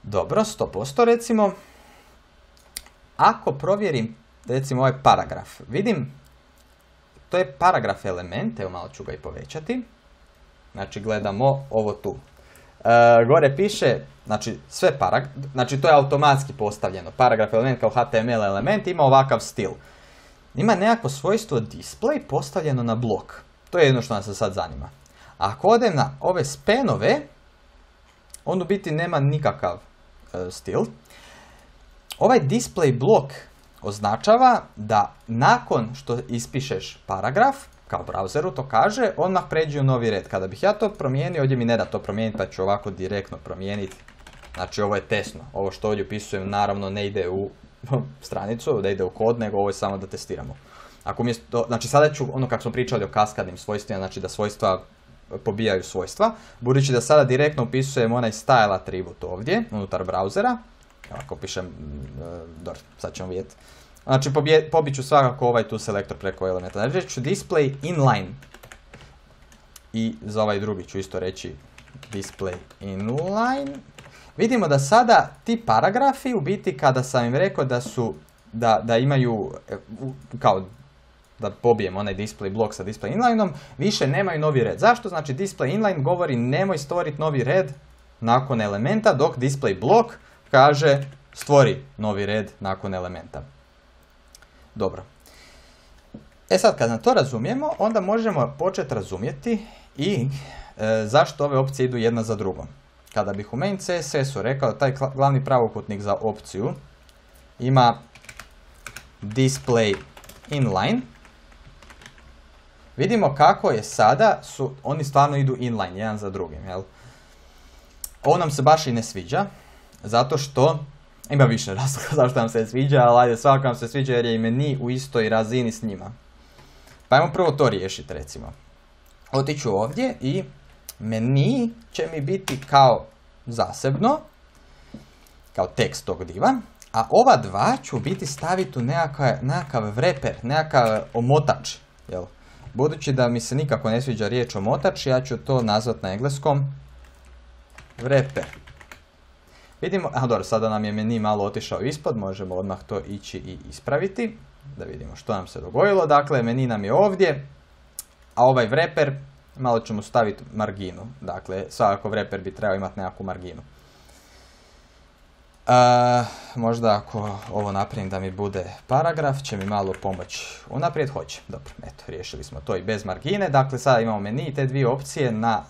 Dobro, 100% recimo. Ako provjerim, recimo, ovaj paragraf, vidim, to je paragraf element, evo malo ću ga i povećati. Znači gledamo ovo tu. Gore piše, znači znači to je automatski postavljeno. Paragraf element kao HTML element ima ovakav stil. Ima nekako svojstvo display postavljeno na blok. To je jedno što nas sad zanima. Ako odem na ove spanove, on u biti nema nikakav stil. Ovaj display blok označava da nakon što ispišeš paragraf, kao u browseru to kaže, odmah pređe u novi red. Kada bih ja to promijenio, ovdje mi ne da to promijeniti, pa ću ovako direktno promijeniti. Znači ovo je testno. Ovo što ovdje upisujem naravno ne ide u stranicu, da ide u kod, nego ovo je samo da testiramo. Ako umjesto, znači sada ću, ono kako smo pričali o kaskadnim svojstvima, znači da svojstva pobijaju svojstva, budući da sada direktno upisujem onaj style atribut ovdje, unutar browsera, ako pišem, sad ćemo vidjeti. Znači pobit ću svakako ovaj tu selektor preko elementa. Znači ću display inline. I za ovaj drugi ću isto reći display inline. Vidimo da sada ti paragrafi, u biti kada sam im rekao da imaju, kao da pobijem onaj display blok sa display inlineom, više nemaju novi red. Zašto? Znači display inline govori nemoj stvoriti novi red nakon elementa, dok display blok kaže stvori novi red nakon elementa. Dobro. E sad, kad na to razumijemo, onda možemo početi razumjeti i zašto ove opcije idu jedna za drugom. Kada bih u main CSS-u rekao da taj glavni pravokutnik za opciju ima display inline, vidimo kako je sada, oni stvarno idu inline, jedan za drugim. Jel? Ovo nam se baš i ne sviđa, zato što ima više razloga zašto nam se ne sviđa, ali ajde, svakako nam se sviđa jer je i meni u istoj razini s njima. Pa ajmo prvo to riješiti, recimo. Otiću ovdje i meni će mi biti kao zasebno, kao tekst tog diva, a ova dva ću biti staviti u nekakav wrapper, nekakav omotač. Jel? Budući da mi se nikako ne sviđa riječ omotač, ja ću to nazvat na engleskom wrapper. Vidimo, dobro, sada nam je meni malo otišao ispod, možemo odmah to ići i ispraviti, da vidimo što nam se dogodilo. Dakle, meni nam je ovdje, a ovaj wrapper, malo ćemo staviti marginu. Dakle, svakako wrapper bi trebao imati nekakvu marginu. Možda ako ovo napravim da mi bude paragraf, će mi malo pomoći unaprijed, hoće. Dobro, eto, riješili smo to i bez margine. Dakle, sada imamo meni i te dvije opcije na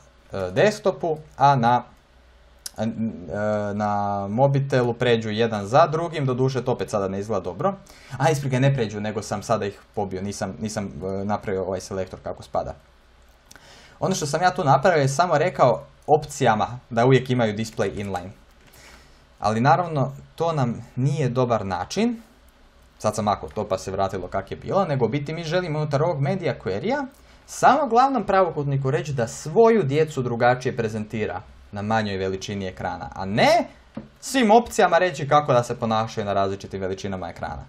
desktopu, a na mobitelu pređu jedan za drugim, doduše to opet sada ne izgleda dobro. A isprike, ne pređu, nego sam sada ih pobio, nisam napravio ovaj selektor kako spada. Ono što sam ja tu napravio je samo rekao opcijama da uvijek imaju display inline. Ali naravno to nam nije dobar način. sad sam makao to pa se vratilo kak je bilo, nego biti mi želimo unutar ovog media query-a samo glavnom pravokutniku reći da svoju djecu drugačije prezentira na manjoj veličini ekrana, a ne svim opcijama reći kako da se ponašaju na različitim veličinama ekrana.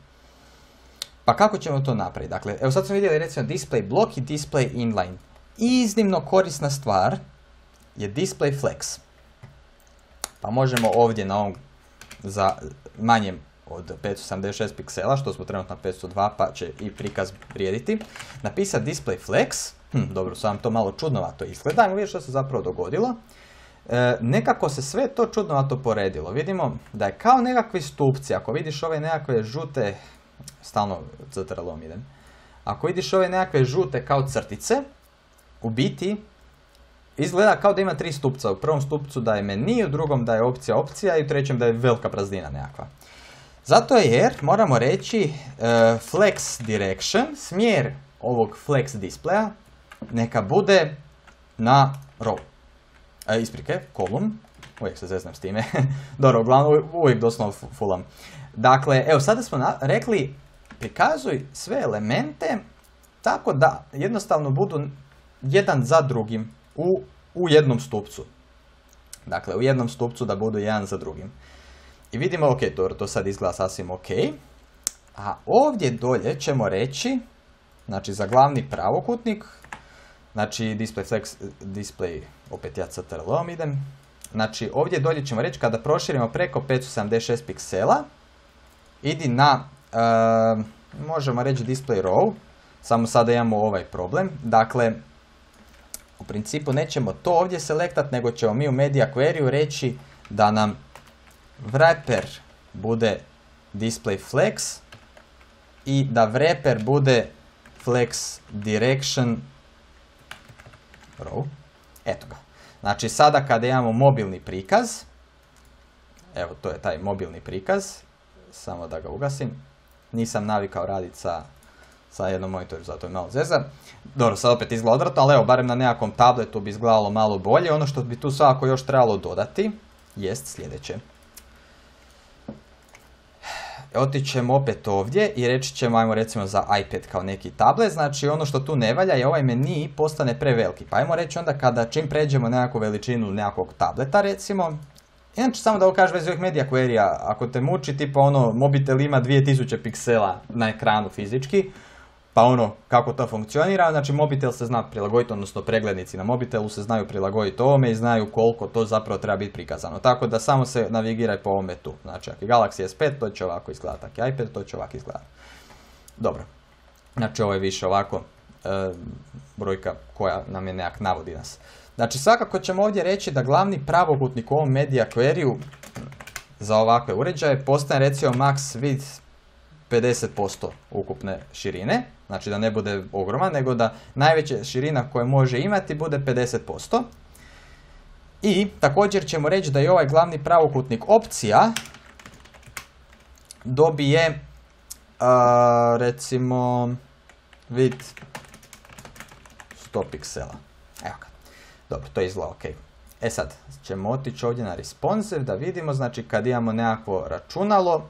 Pa kako ćemo to napraviti? Dakle, evo sad smo vidjeli recimo display block i display inline. Iznimno korisna stvar je display flex. Pa možemo ovdje na ovom za manjem od 576 piksela, što smo trenutno na 502, pa će i prikaz vrijediti, napisati display flex. Dobro, sad to malo čudnovato izgleda, ajmo vidjeti što se zapravo dogodilo. Nekako se sve to čudnovato poredilo. Vidimo da je kao nekakvi stupci, ako vidiš ove nekakve žute, stalno CTRL-om idem, ako vidiš ove nekakve žute kao crtice, u biti izgleda kao da ima 3 stupca. U prvom stupcu da je meni, u drugom da je opcija i u trećem da je velika praznina nekakva. Zato jer moramo reći flex direction, smjer ovog flex displaya, neka bude na row. Isprike, kolum, uvijek se zeznam s time, dobro, uglavnom uvijek doslovno fulam. Dakle, evo sada smo rekli prikazuj sve elemente tako da jednostavno budu jedan za drugim u jednom stupcu. Dakle, u jednom stupcu da budu jedan za drugim. I vidimo, ok, to sad izgleda sasvim ok. A ovdje dolje ćemo reći, znači za glavni pravokutnik, znači display flex, display, opet ja CTRL-om idem. Znači ovdje dolje ćemo reći kada proširimo preko 576 piksela, idi na, možemo reći display row, samo sada imamo ovaj problem. Dakle, u principu nećemo to ovdje selektat, nego ćemo mi u media query reći da nam wrapper bude display flex i da wrapper bude flex direction row. Eto ga. Znači sada kada imamo mobilni prikaz, evo to je taj mobilni prikaz, samo da ga ugasim, nisam navikao raditi sa jednom monitoru, zato je malo zeza. Dobro, sad opet izgleda odvratno, ali evo, barem na nekakvom tabletu bi izgledalo malo bolje. Ono što bi tu svakako još trebalo dodati jest sljedeće. Otićemo opet ovdje i reći ćemo, ajmo recimo za iPad kao neki tablet, znači ono što tu ne valja je ovaj meni postane preveliki. Pa ajmo reći onda čim pređemo nekakvu veličinu nekakvog tableta recimo, inače samo da ovo kažem vezi ovih media query-a, ako te muči tipa ono mobitel ima 2000 piksela na ekranu fizički, pa ono kako to funkcionira, znači mobitel se zna prilagoditi, odnosno preglednici na mobitelu se znaju prilagoditi ovome i znaju koliko to zapravo treba biti prikazano. Tako da samo se navigiraj po ovome tu. Znači ako je Galaxy S5 to će ovako izgledati, ako je iPad to će ovako izgledati. Dobro, znači ovo je više ovako brojka koja nam je nekak navodi nas. Znači svakako ćemo ovdje reći da glavni pravokutnik u ovom media query-u za ovakve uređaje postane recimo max width 50% ukupne širine, znači da ne bude ogroman, nego da najveća širina koja može imati bude 50%. I također ćemo reći da je ovaj glavni pravokutnik opcija dobije recimo width 100 piksela. Evo ga. Dobro, to izgleda ok. E sad ćemo otići ovdje na responsive da vidimo, znači kad imamo nekakvo računalo,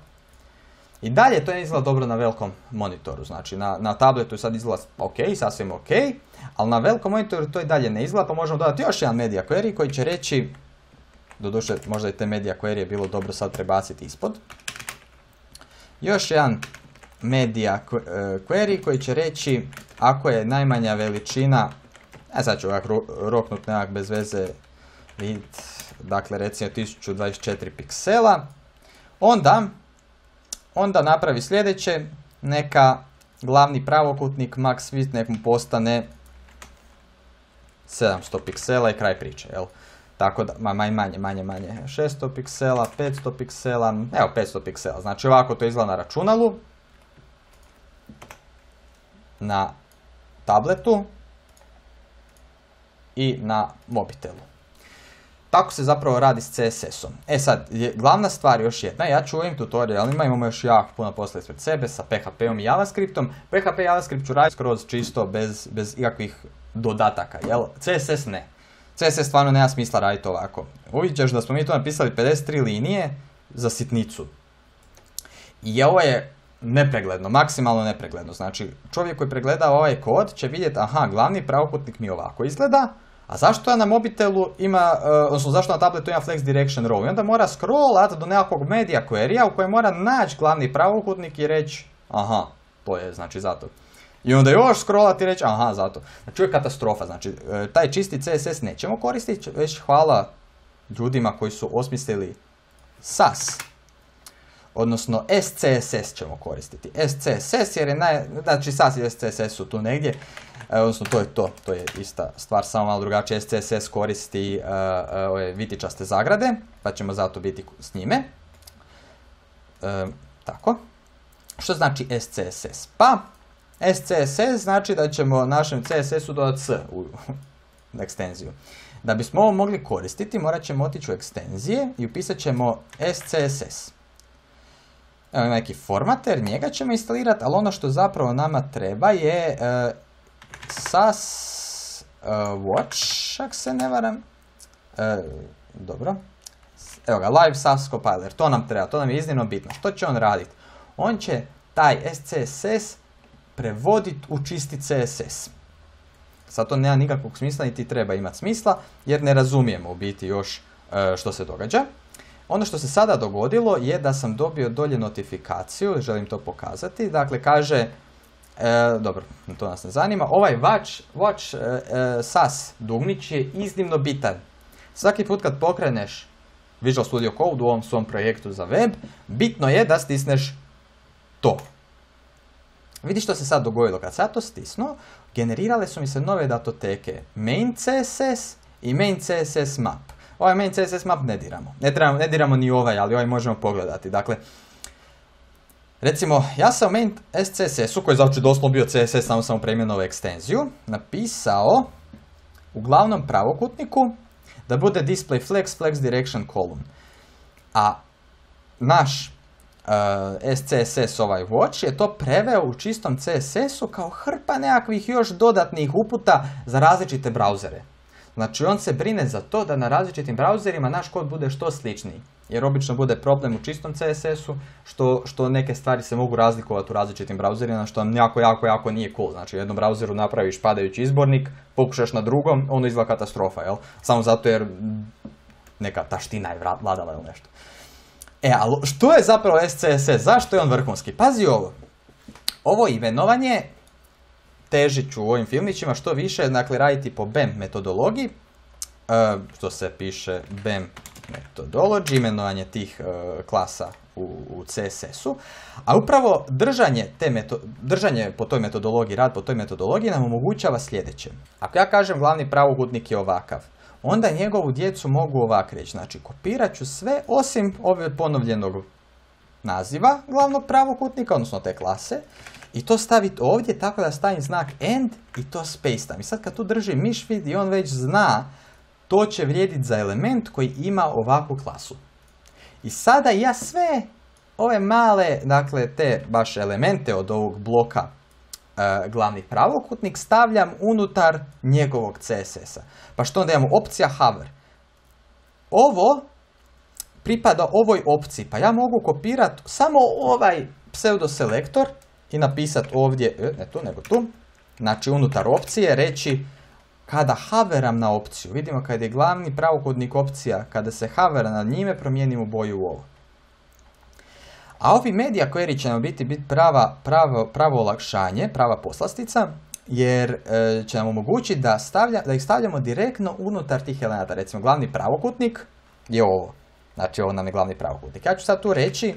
i dalje to ne izgleda dobro na velikom monitoru, znači na tabletu sad izgleda ok, sasvim ok, ali na velikom monitoru to i dalje ne izgleda, pa možemo dodati još jedan media query koji će reći, doduše možda i te media query je bilo dobro sad prebaciti ispod, još jedan media query koji će reći ako je najmanja veličina, sad ću ovako roknut nekak bez veze, dakle recimo 1024 piksela, onda napravi sljedeće, neka glavni pravokutnik max width nek mu postane 700 piksela i kraj priče, jel? Tako da, manje, 600 piksela, 500 piksela, evo 500 piksela, znači ovako to izgleda na računalu, na tabletu i na mobitelu. Tako se zapravo radi s CSS-om. E sad, glavna stvar još jedna, ja ću u ovim tutorialima, imamo još jako puno posla ispred sebe sa PHP-om i JavaScriptom. PHP i JavaScript ću raditi skroz čisto, bez ikakvih dodataka, jel? CSS ne. CSS stvarno nema smisla raditi ovako. Uvidjet ćeš da smo mi tu napisali 53 linije za sitnicu. I ovo je nepregledno, maksimalno nepregledno. Znači, čovjek koji pregleda ovaj kod će vidjeti, aha, glavni pravokutnik mi ovako izgleda, a zašto ja na mobitelu ima, odnosno zašto na tabletu ima flex direction row? I onda mora scrollat do nekakvog media query-a u kojem mora naći glavni pravokutnik i reći, aha, to je znači zato. I onda još scrollat i reći, aha, zato. Znači, je katastrofa. Znači, taj čisti CSS nećemo koristiti, već hvala ljudima koji su osmislili SAS. Odnosno SCSS ćemo koristiti. SCSS jer je znači SAS i SCSS su tu negdje. Odnosno to je to. To je ista stvar, samo malo drugačije. SCSS koristi ove vitičaste zagrade, pa ćemo zato biti s njime. Tako. Što znači SCSS? Pa, SCSS znači da ćemo našem CSS-u dodati S u ekstenziju. Da bismo ovo mogli koristiti, morat ćemo otići u ekstenzije i upisat ćemo SCSS. Evo ima neki formater, njega ćemo instalirati, ali ono što zapravo nama treba je SAS Watch, ako se ne varam. Dobro. Evo ga, Live SAS Compiler, to nam treba, to nam je iznimno bitno. Što će on raditi? On će taj SCSS prevoditi u čisti CSS. Sad to nema nikakvog smisla, niti treba imati smisla, jer ne razumijemo u biti još što se događa. Ono što se sada dogodilo je da sam dobio dolje notifikaciju, želim to pokazati. Dakle, kaže, dobro, to nas ne zanima, ovaj watch SAS dugmić je iznimno bitan. Svaki put kad pokreneš Visual Studio Code u ovom svom projektu za web, bitno je da stisneš to. Vidi što se sad dogodilo. Kad sad to stisnuo, generirale su mi se nove datoteke main CSS i main CSS map. Ovaj main CSS map ne diramo. Ne diramo ni ovaj, ali ovaj možemo pogledati. Dakle, recimo, ja sam u main SCSS-u, koji je znači doslovno bio CSS, samo preimenovao ekstenziju, napisao u glavnom pravokutniku da bude display flex direction column. A naš SCSS ovaj watch je to preveo u čistom CSS-u kao hrpa nekakvih još dodatnih uputa za različite brauzere. Znači on se brine za to da na različitim brauzerima naš kod bude što sličniji. Jer obično bude problem u čistom CSS-u što neke stvari se mogu razlikovati u različitim brauzerima, što nam jako nije cool. Znači u jednom brauzeru napraviš padajući izbornik, pokušaš na drugom, ono izgleda katastrofa, jel? Samo zato jer neka taština je vladala ili nešto. Ali što je zapravo SCSS? Zašto je on vrhunski? Pazi ovo. Ovo imenovanje težit ću u ovim filmićima što više, dakle, raditi po BEM metodologiji, što se piše BEM metodology, imenovanje tih klasa u CSS-u, a upravo držanje po toj metodologiji, rad po toj metodologiji nam omogućava sljedeće. Ako ja kažem glavni pravokutnik je ovakav, onda njegovu djecu mogu ovak reći. Znači, kopirat ću sve osim ove ponovljenog naziva glavnog pravokutnika, odnosno te klase, i to staviti ovdje tako da stavim znak end i to space-tam. I sad kad tu držim miš vidi, on već zna, to će vrijediti za element koji ima ovakvu klasu. I sada ja sve ove male, dakle te baš elemente od ovog bloka glavni pravokutnik stavljam unutar njegovog CSS-a. Pa što onda imamo? Opcija hover. Ovo pripada ovoj opciji, pa ja mogu kopirati samo ovaj pseudoselektor i napisati ovdje, ne tu nego tu, znači unutar opcije reći kada hoveram na opciju, vidimo kada je glavni pravokutnik opcija, kada se hovera na njime promijenimo boju u ovo. A ovi media query će nam biti pravo olakšanje, prava poslastica, jer će nam omogućiti da ih stavljamo direktno unutar tih elemenata. Recimo glavni pravokutnik je ovo, znači ovo nam je glavni pravokutnik. Ja ću sad tu reći,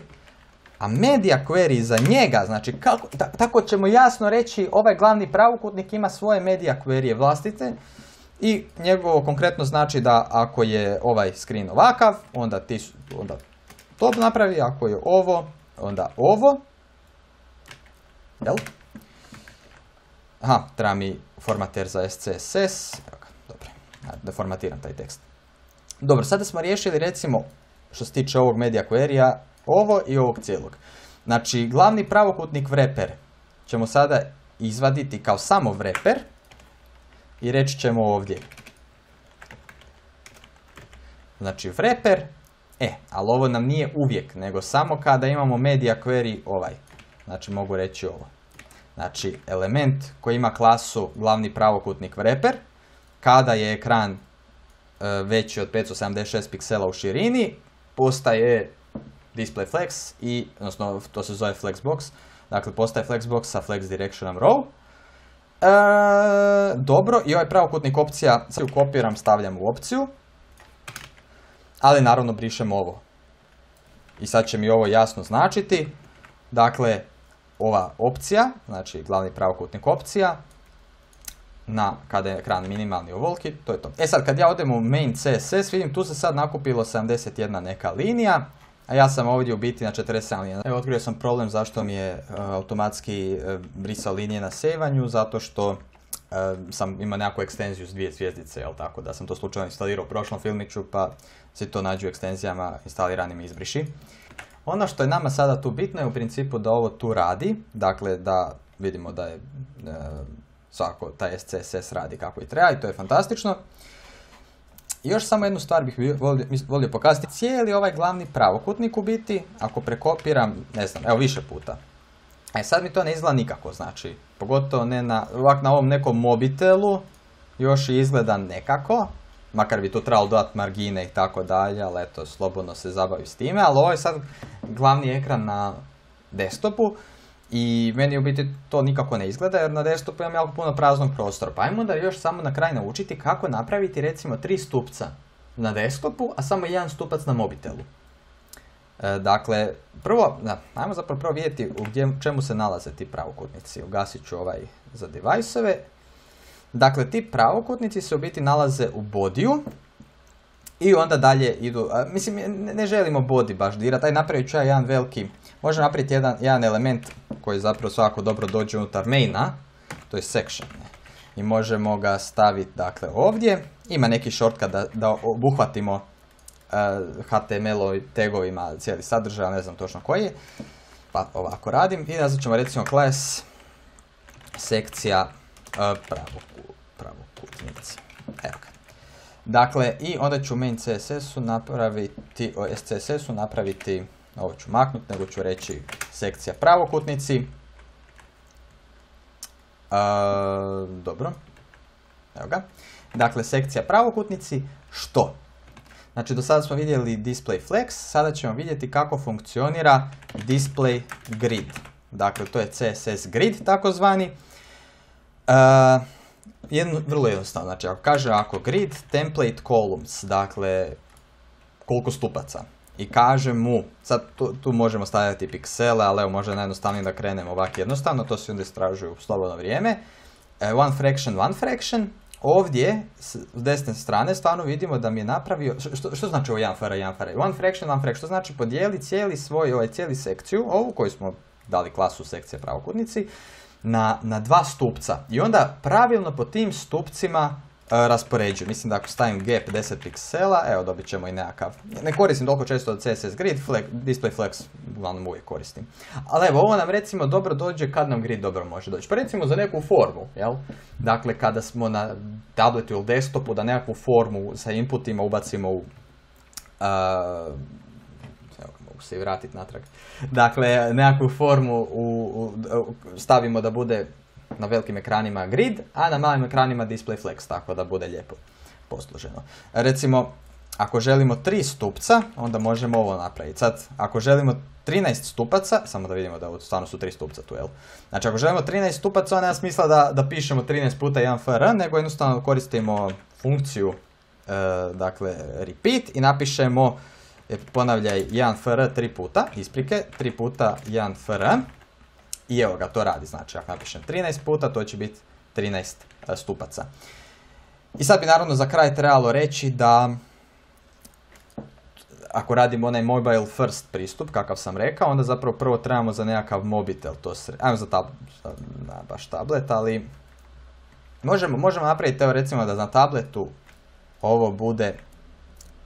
a media query za njega, znači tako ćemo jasno reći ovaj glavni pravokutnik ima svoje media query vlastite i njegovo konkretno znači da ako je ovaj screen ovakav, onda to napravi, ako je ovo, onda ovo. Jel? Aha, treba mi formater za SCSS. Evo ga, dobro, da formatiram taj tekst. Dobro, sada smo riješili recimo što se tiče ovog media query-a, ovo i ovog cijelog. Znači, glavni pravokutnik wrapper ćemo sada izvaditi kao samo wrapper i reći ćemo ovdje. Znači, wrapper, ali ovo nam nije uvijek, nego samo kada imamo media query ovaj. znači mogu reći ovo. Znači, element koji ima klasu glavni pravokutnik wrapper, kada je ekran veći od 576 piksela u širini, postaje display flex odnosno to se zove flexbox, dakle postaje flexbox sa flex directionom row. Dobro, i ovaj pravokutnik opcija, sad ju kopiram, stavljam u opciju, ali naravno brišem ovo. I sad će mi ovo jasno značiti, dakle, ova opcija, znači glavni pravokutnik opcija, kada je ekran minimalni ovoliki, to je to. E sad, kad ja odem u main CSS, vidim tu se sad nakupilo 71 neka linija, a ja sam ovdje u biti na 47 linija. Evo, otkrio sam problem zašto mi je automatski brisao linije na sevanju, zato što sam imao nekakvu ekstenziju s 2 zvjezdice, jel tako, da sam to slučajno instalirao u prošlom filmiću, pa se to nađu u ekstenzijama instaliranim izbriši. Ono što je nama sada tu bitno je u principu da ovo tu radi, dakle da vidimo da je svako taj SCSS radi kako i treba i to je fantastično. I još samo jednu stvar bih volio pokazati. Cijeli ovaj glavni pravokutnik u biti, ako prekopiram, ne znam, evo više puta. Sad mi to ne izgleda nikako, znači, pogotovo ne na ovom nekom mobitelu, još i izgleda nekako, makar bi tu trebalo dodati margine i tako dalje, ali eto, slobodno se zabavi s time, ali ovo je sad glavni ekran na desktopu i meni u biti to nikako ne izgleda jer na desktopu imam jako puno praznog prostora. Pa ajmo da još samo na kraj naučiti kako napraviti recimo 3 stupca na desktopu, a samo 1 stupac na mobitelu. Dakle, ajmo zapravo prvo vidjeti u čemu se nalaze ti pravokutnici. Ugasit ću ovaj za device-ove. Dakle, ti pravokutnici se u biti nalaze u bodiju i onda dalje idu, mislim, ne želimo body baš dirati, aj napravit ću ja jedan veliki, možemo napraviti jedan element koji zapravo svako dobro dođe unutar maina, to je section. I možemo ga staviti, dakle, ovdje. Ima neki shortcut da obuhvatimo HTML-ovim tagovima cijeli sadržaj, ali ne znam točno koji je. Pa ovako radim i nazvat ćemo recimo class sekcija pravokutnici. Evo ga. Dakle, i onda ću u main CSS-u napraviti, SCSS-u napraviti, ovo ću maknuti, nego ću reći sekcija pravokutnici. Dobro. Evo ga. Dakle, sekcija pravokutnici, što? Znači, do sada smo vidjeli display flex, sada ćemo vidjeti kako funkcionira display grid. Dakle, to je CSS grid, takozvani. Vrlo jednostavno, znači, ako kaže grid template columns, dakle, koliko stupaca. I kaže mu, sad tu možemo stavljati piksele, ali evo možda najjednostavnije da krenemo ovako jednostavno, to se onda istražuju u slobodno vrijeme. One fraction. Ovdje, s desne strane, stvarno vidimo da mi je napravio, što znači ovo 1fr? One fraction, što znači podijeli cijeli sekciju, ovu koju smo dali klasu sekcija pravokutnici, na 2 stupca. I onda pravilno po tim stupcima raspoređuju. Mislim da ako stavim gap 10 piksela, evo dobit ćemo i nekakav. Ne koristim toliko često od CSS grid, display flex uglavnom uvijek koristim. Ali evo, ovo nam recimo dobro dođe kad nam grid dobro može doći. Pa recimo za neku formu, jel? Dakle, kada smo na tabletu ili desktopu, da nekakvu formu sa inputima ubacimo u... Evo, mogu se i vratiti natrag. Dakle, nekakvu formu stavimo da bude na velikim ekranima grid, a na malim ekranima display flex, tako da bude lijepo posloženo. Recimo, ako želimo 3 stupca, onda možemo ovo napraviti. Sad, ako želimo 13 stupaca, samo da vidimo da ovo stvarno su 3 stupca tu, jel? Znači, ako želimo 13 stupaca, onda nema smisla da pišemo 13 puta 1fr, nego jednostavno koristimo funkciju, dakle, repeat i napišemo, ponavljaj 1fr 3 puta, isprike, 3 puta 1fr. I evo ga, to radi, znači ako napišem 13 puta, to će biti 13 stupaca. I sad bi naravno za kraj trebalo reći da ako radimo onaj mobile first pristup, kakav sam rekao, onda zapravo prvo trebamo za nekakav mobitel, ajmo za baš tablet, ali možemo napraviti, evo recimo da na tabletu ovo bude,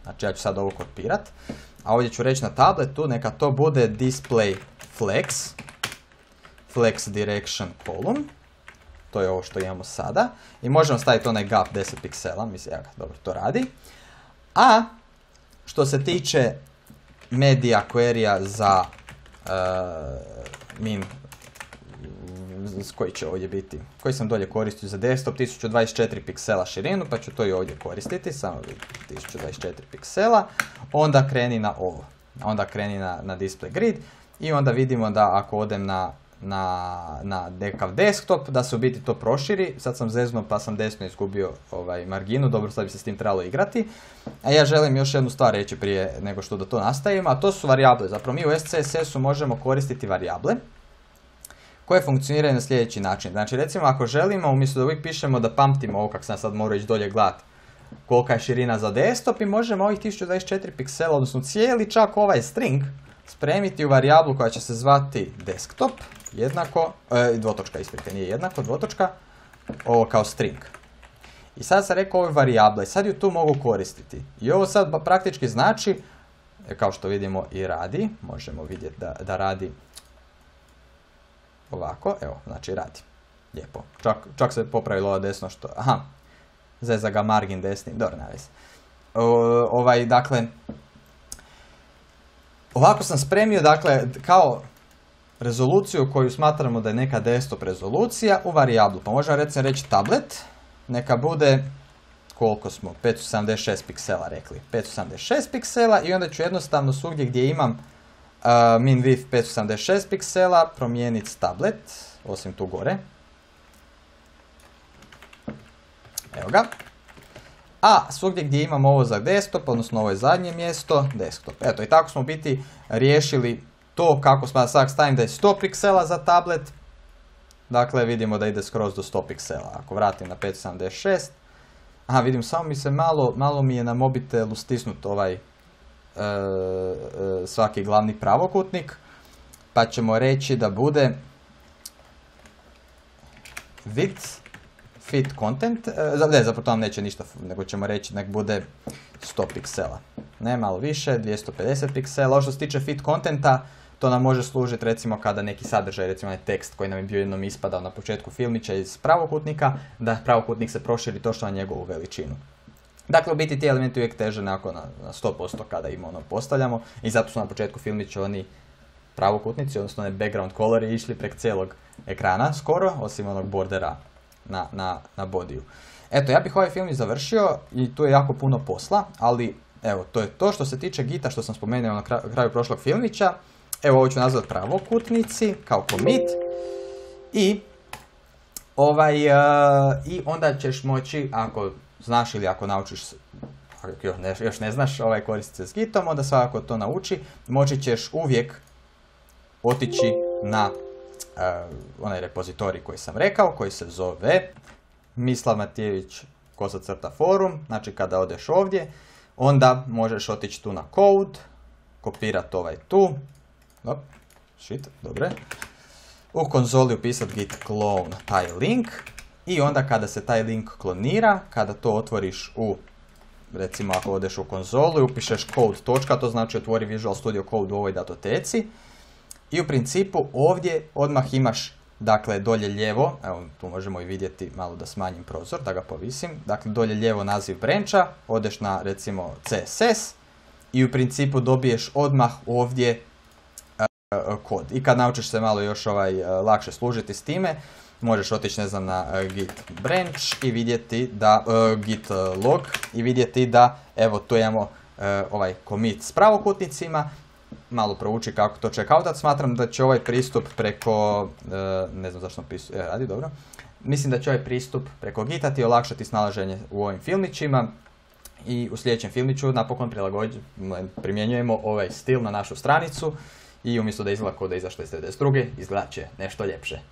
znači ja ću sad ovo kopirat, a ovdje ću reći na tabletu, neka to bude display flex direction column, to je ovo što imamo sada, i možemo staviti onaj gap 10 piksela, mislim, evo, dobro, to radi. A što se tiče media query-a za min koji će ovdje biti, koji sam dolje koristio za desktop, 1024 piksela širinu, pa ću to i ovdje koristiti, samo 1024 piksela, onda kreni na ovo, onda kreni na display grid i onda vidimo da ako odem na nekav desktop, da se u biti to proširi. Sad sam zeznuo pa sam desno izgubio marginu, dobro, sad bi se s tim trebalo igrati. A ja želim još jednu stvar reći prije nego što da to nastavimo, a to su varijable. Zapravo mi u SCSS-u možemo koristiti varijable koje funkcioniraju na sljedeći način. Znači recimo ako želimo, umjesto da uvijek pišemo da pamtimo ovo, kako sam sad morao ići dolje gledat kolika je širina za desktop, i možemo ovih 1024 piksela, odnosno cijeli čak ovaj string, spremiti u varijablu koja će se zvati desktop, jednako, dvotočka, isprike, nije jednako, dvotočka, ovo kao string. I sad sam rekao ovo je varijabla i sad ju tu mogu koristiti. I ovo sad praktički znači, kao što vidimo i radi, možemo vidjeti da radi ovako, evo, znači radi. Lijepo. Čak se popravilo ovo desno što, aha, zeza ga margin desni, dobro, navez. Dakle, ovako sam spremio, dakle, kao rezoluciju koju smatramo da je neka desktop rezolucija u varijablu. Pa možemo recimo reći tablet, neka bude, koliko smo, 576 piksela rekli, 576 piksela i onda ću jednostavno svugdje gdje imam min width 576 piksela promijeniti tablet, osim tu gore. Evo ga. A svugdje gdje imam ovo za desktop, odnosno ovo je zadnje mjesto, desktop. Eto, i tako smo u biti riješili to kako smo sad stavim da je 100 piksela za tablet. Dakle, vidimo da ide skroz do 100 piksela. Ako vratim na 576, aha, vidim, samo mi se malo mi je na mobitelu stisnut svaki glavni pravokutnik, pa ćemo reći da bude width fit content, ne, zapravo to neće ništa, nego ćemo reći nek bude 100 piksela. Ne, malo više, 250 piksela. Ovo što se tiče fit contenta, to nam može služiti recimo kada neki sadržaj, recimo onaj tekst koji nam je bio jednom ispadao na početku filmića iz pravokutnika, da pravokutnik se proširi točno na njegovu veličinu. Dakle, u biti ti elementi uvijek teže na 100% kada im postavljamo i zato su na početku filmića oni pravokutnici, odnosno one background colori išli prek cijelog ekrana skoro, osim onog bordera na bodiju. Eto, ja bih ovaj film i završio i tu je jako puno posla, ali evo, to je to što se tiče Gita što sam spomenuo na kraju prošlog filmića. Evo, ovo ću nazvati pravokutnici kao commit i onda ćeš moći, ako znaš ili ako naučiš, ako još ne znaš koristiti se s Gitom, onda svakako to nauči, moći ćeš uvijek otići na onaj repozitorij koji sam rekao, koji se zove Mislav-Matijević-forum, znači kada odeš ovdje, onda možeš otići tu na code, kopirati tu, dobre, u konzoli upisati git clone taj link i onda kada se taj link klonira, kada to otvoriš recimo ako odeš u konzolu i upišeš code točka, to znači otvori Visual Studio Code u ovoj datoteci. I u principu ovdje odmah imaš, dakle, dolje lijevo, evo tu možemo i vidjeti, malo da smanjim prozor, da ga povisim, dakle dolje lijevo naziv brancha, odeš na recimo CSS i u principu dobiješ odmah ovdje kod. I kad naučiš se malo još lakše služiti s time, možeš otići, ne znam, na git branch i vidjeti da, git log i vidjeti da, evo tu imamo ovaj commit s pravokutnicima, malo prouči kako to checkoutat. Smatram da će ovaj pristup preko, ne znam zašto radi dobro, mislim da će ovaj pristup preko Gita ti olakšati snalaženje u ovim filmićima i u sljedećem filmiću napokon primjenjujemo ovaj stil na našu stranicu i umjesto da izgleda kao da je izašla iz 92. izgledat će nešto ljepše.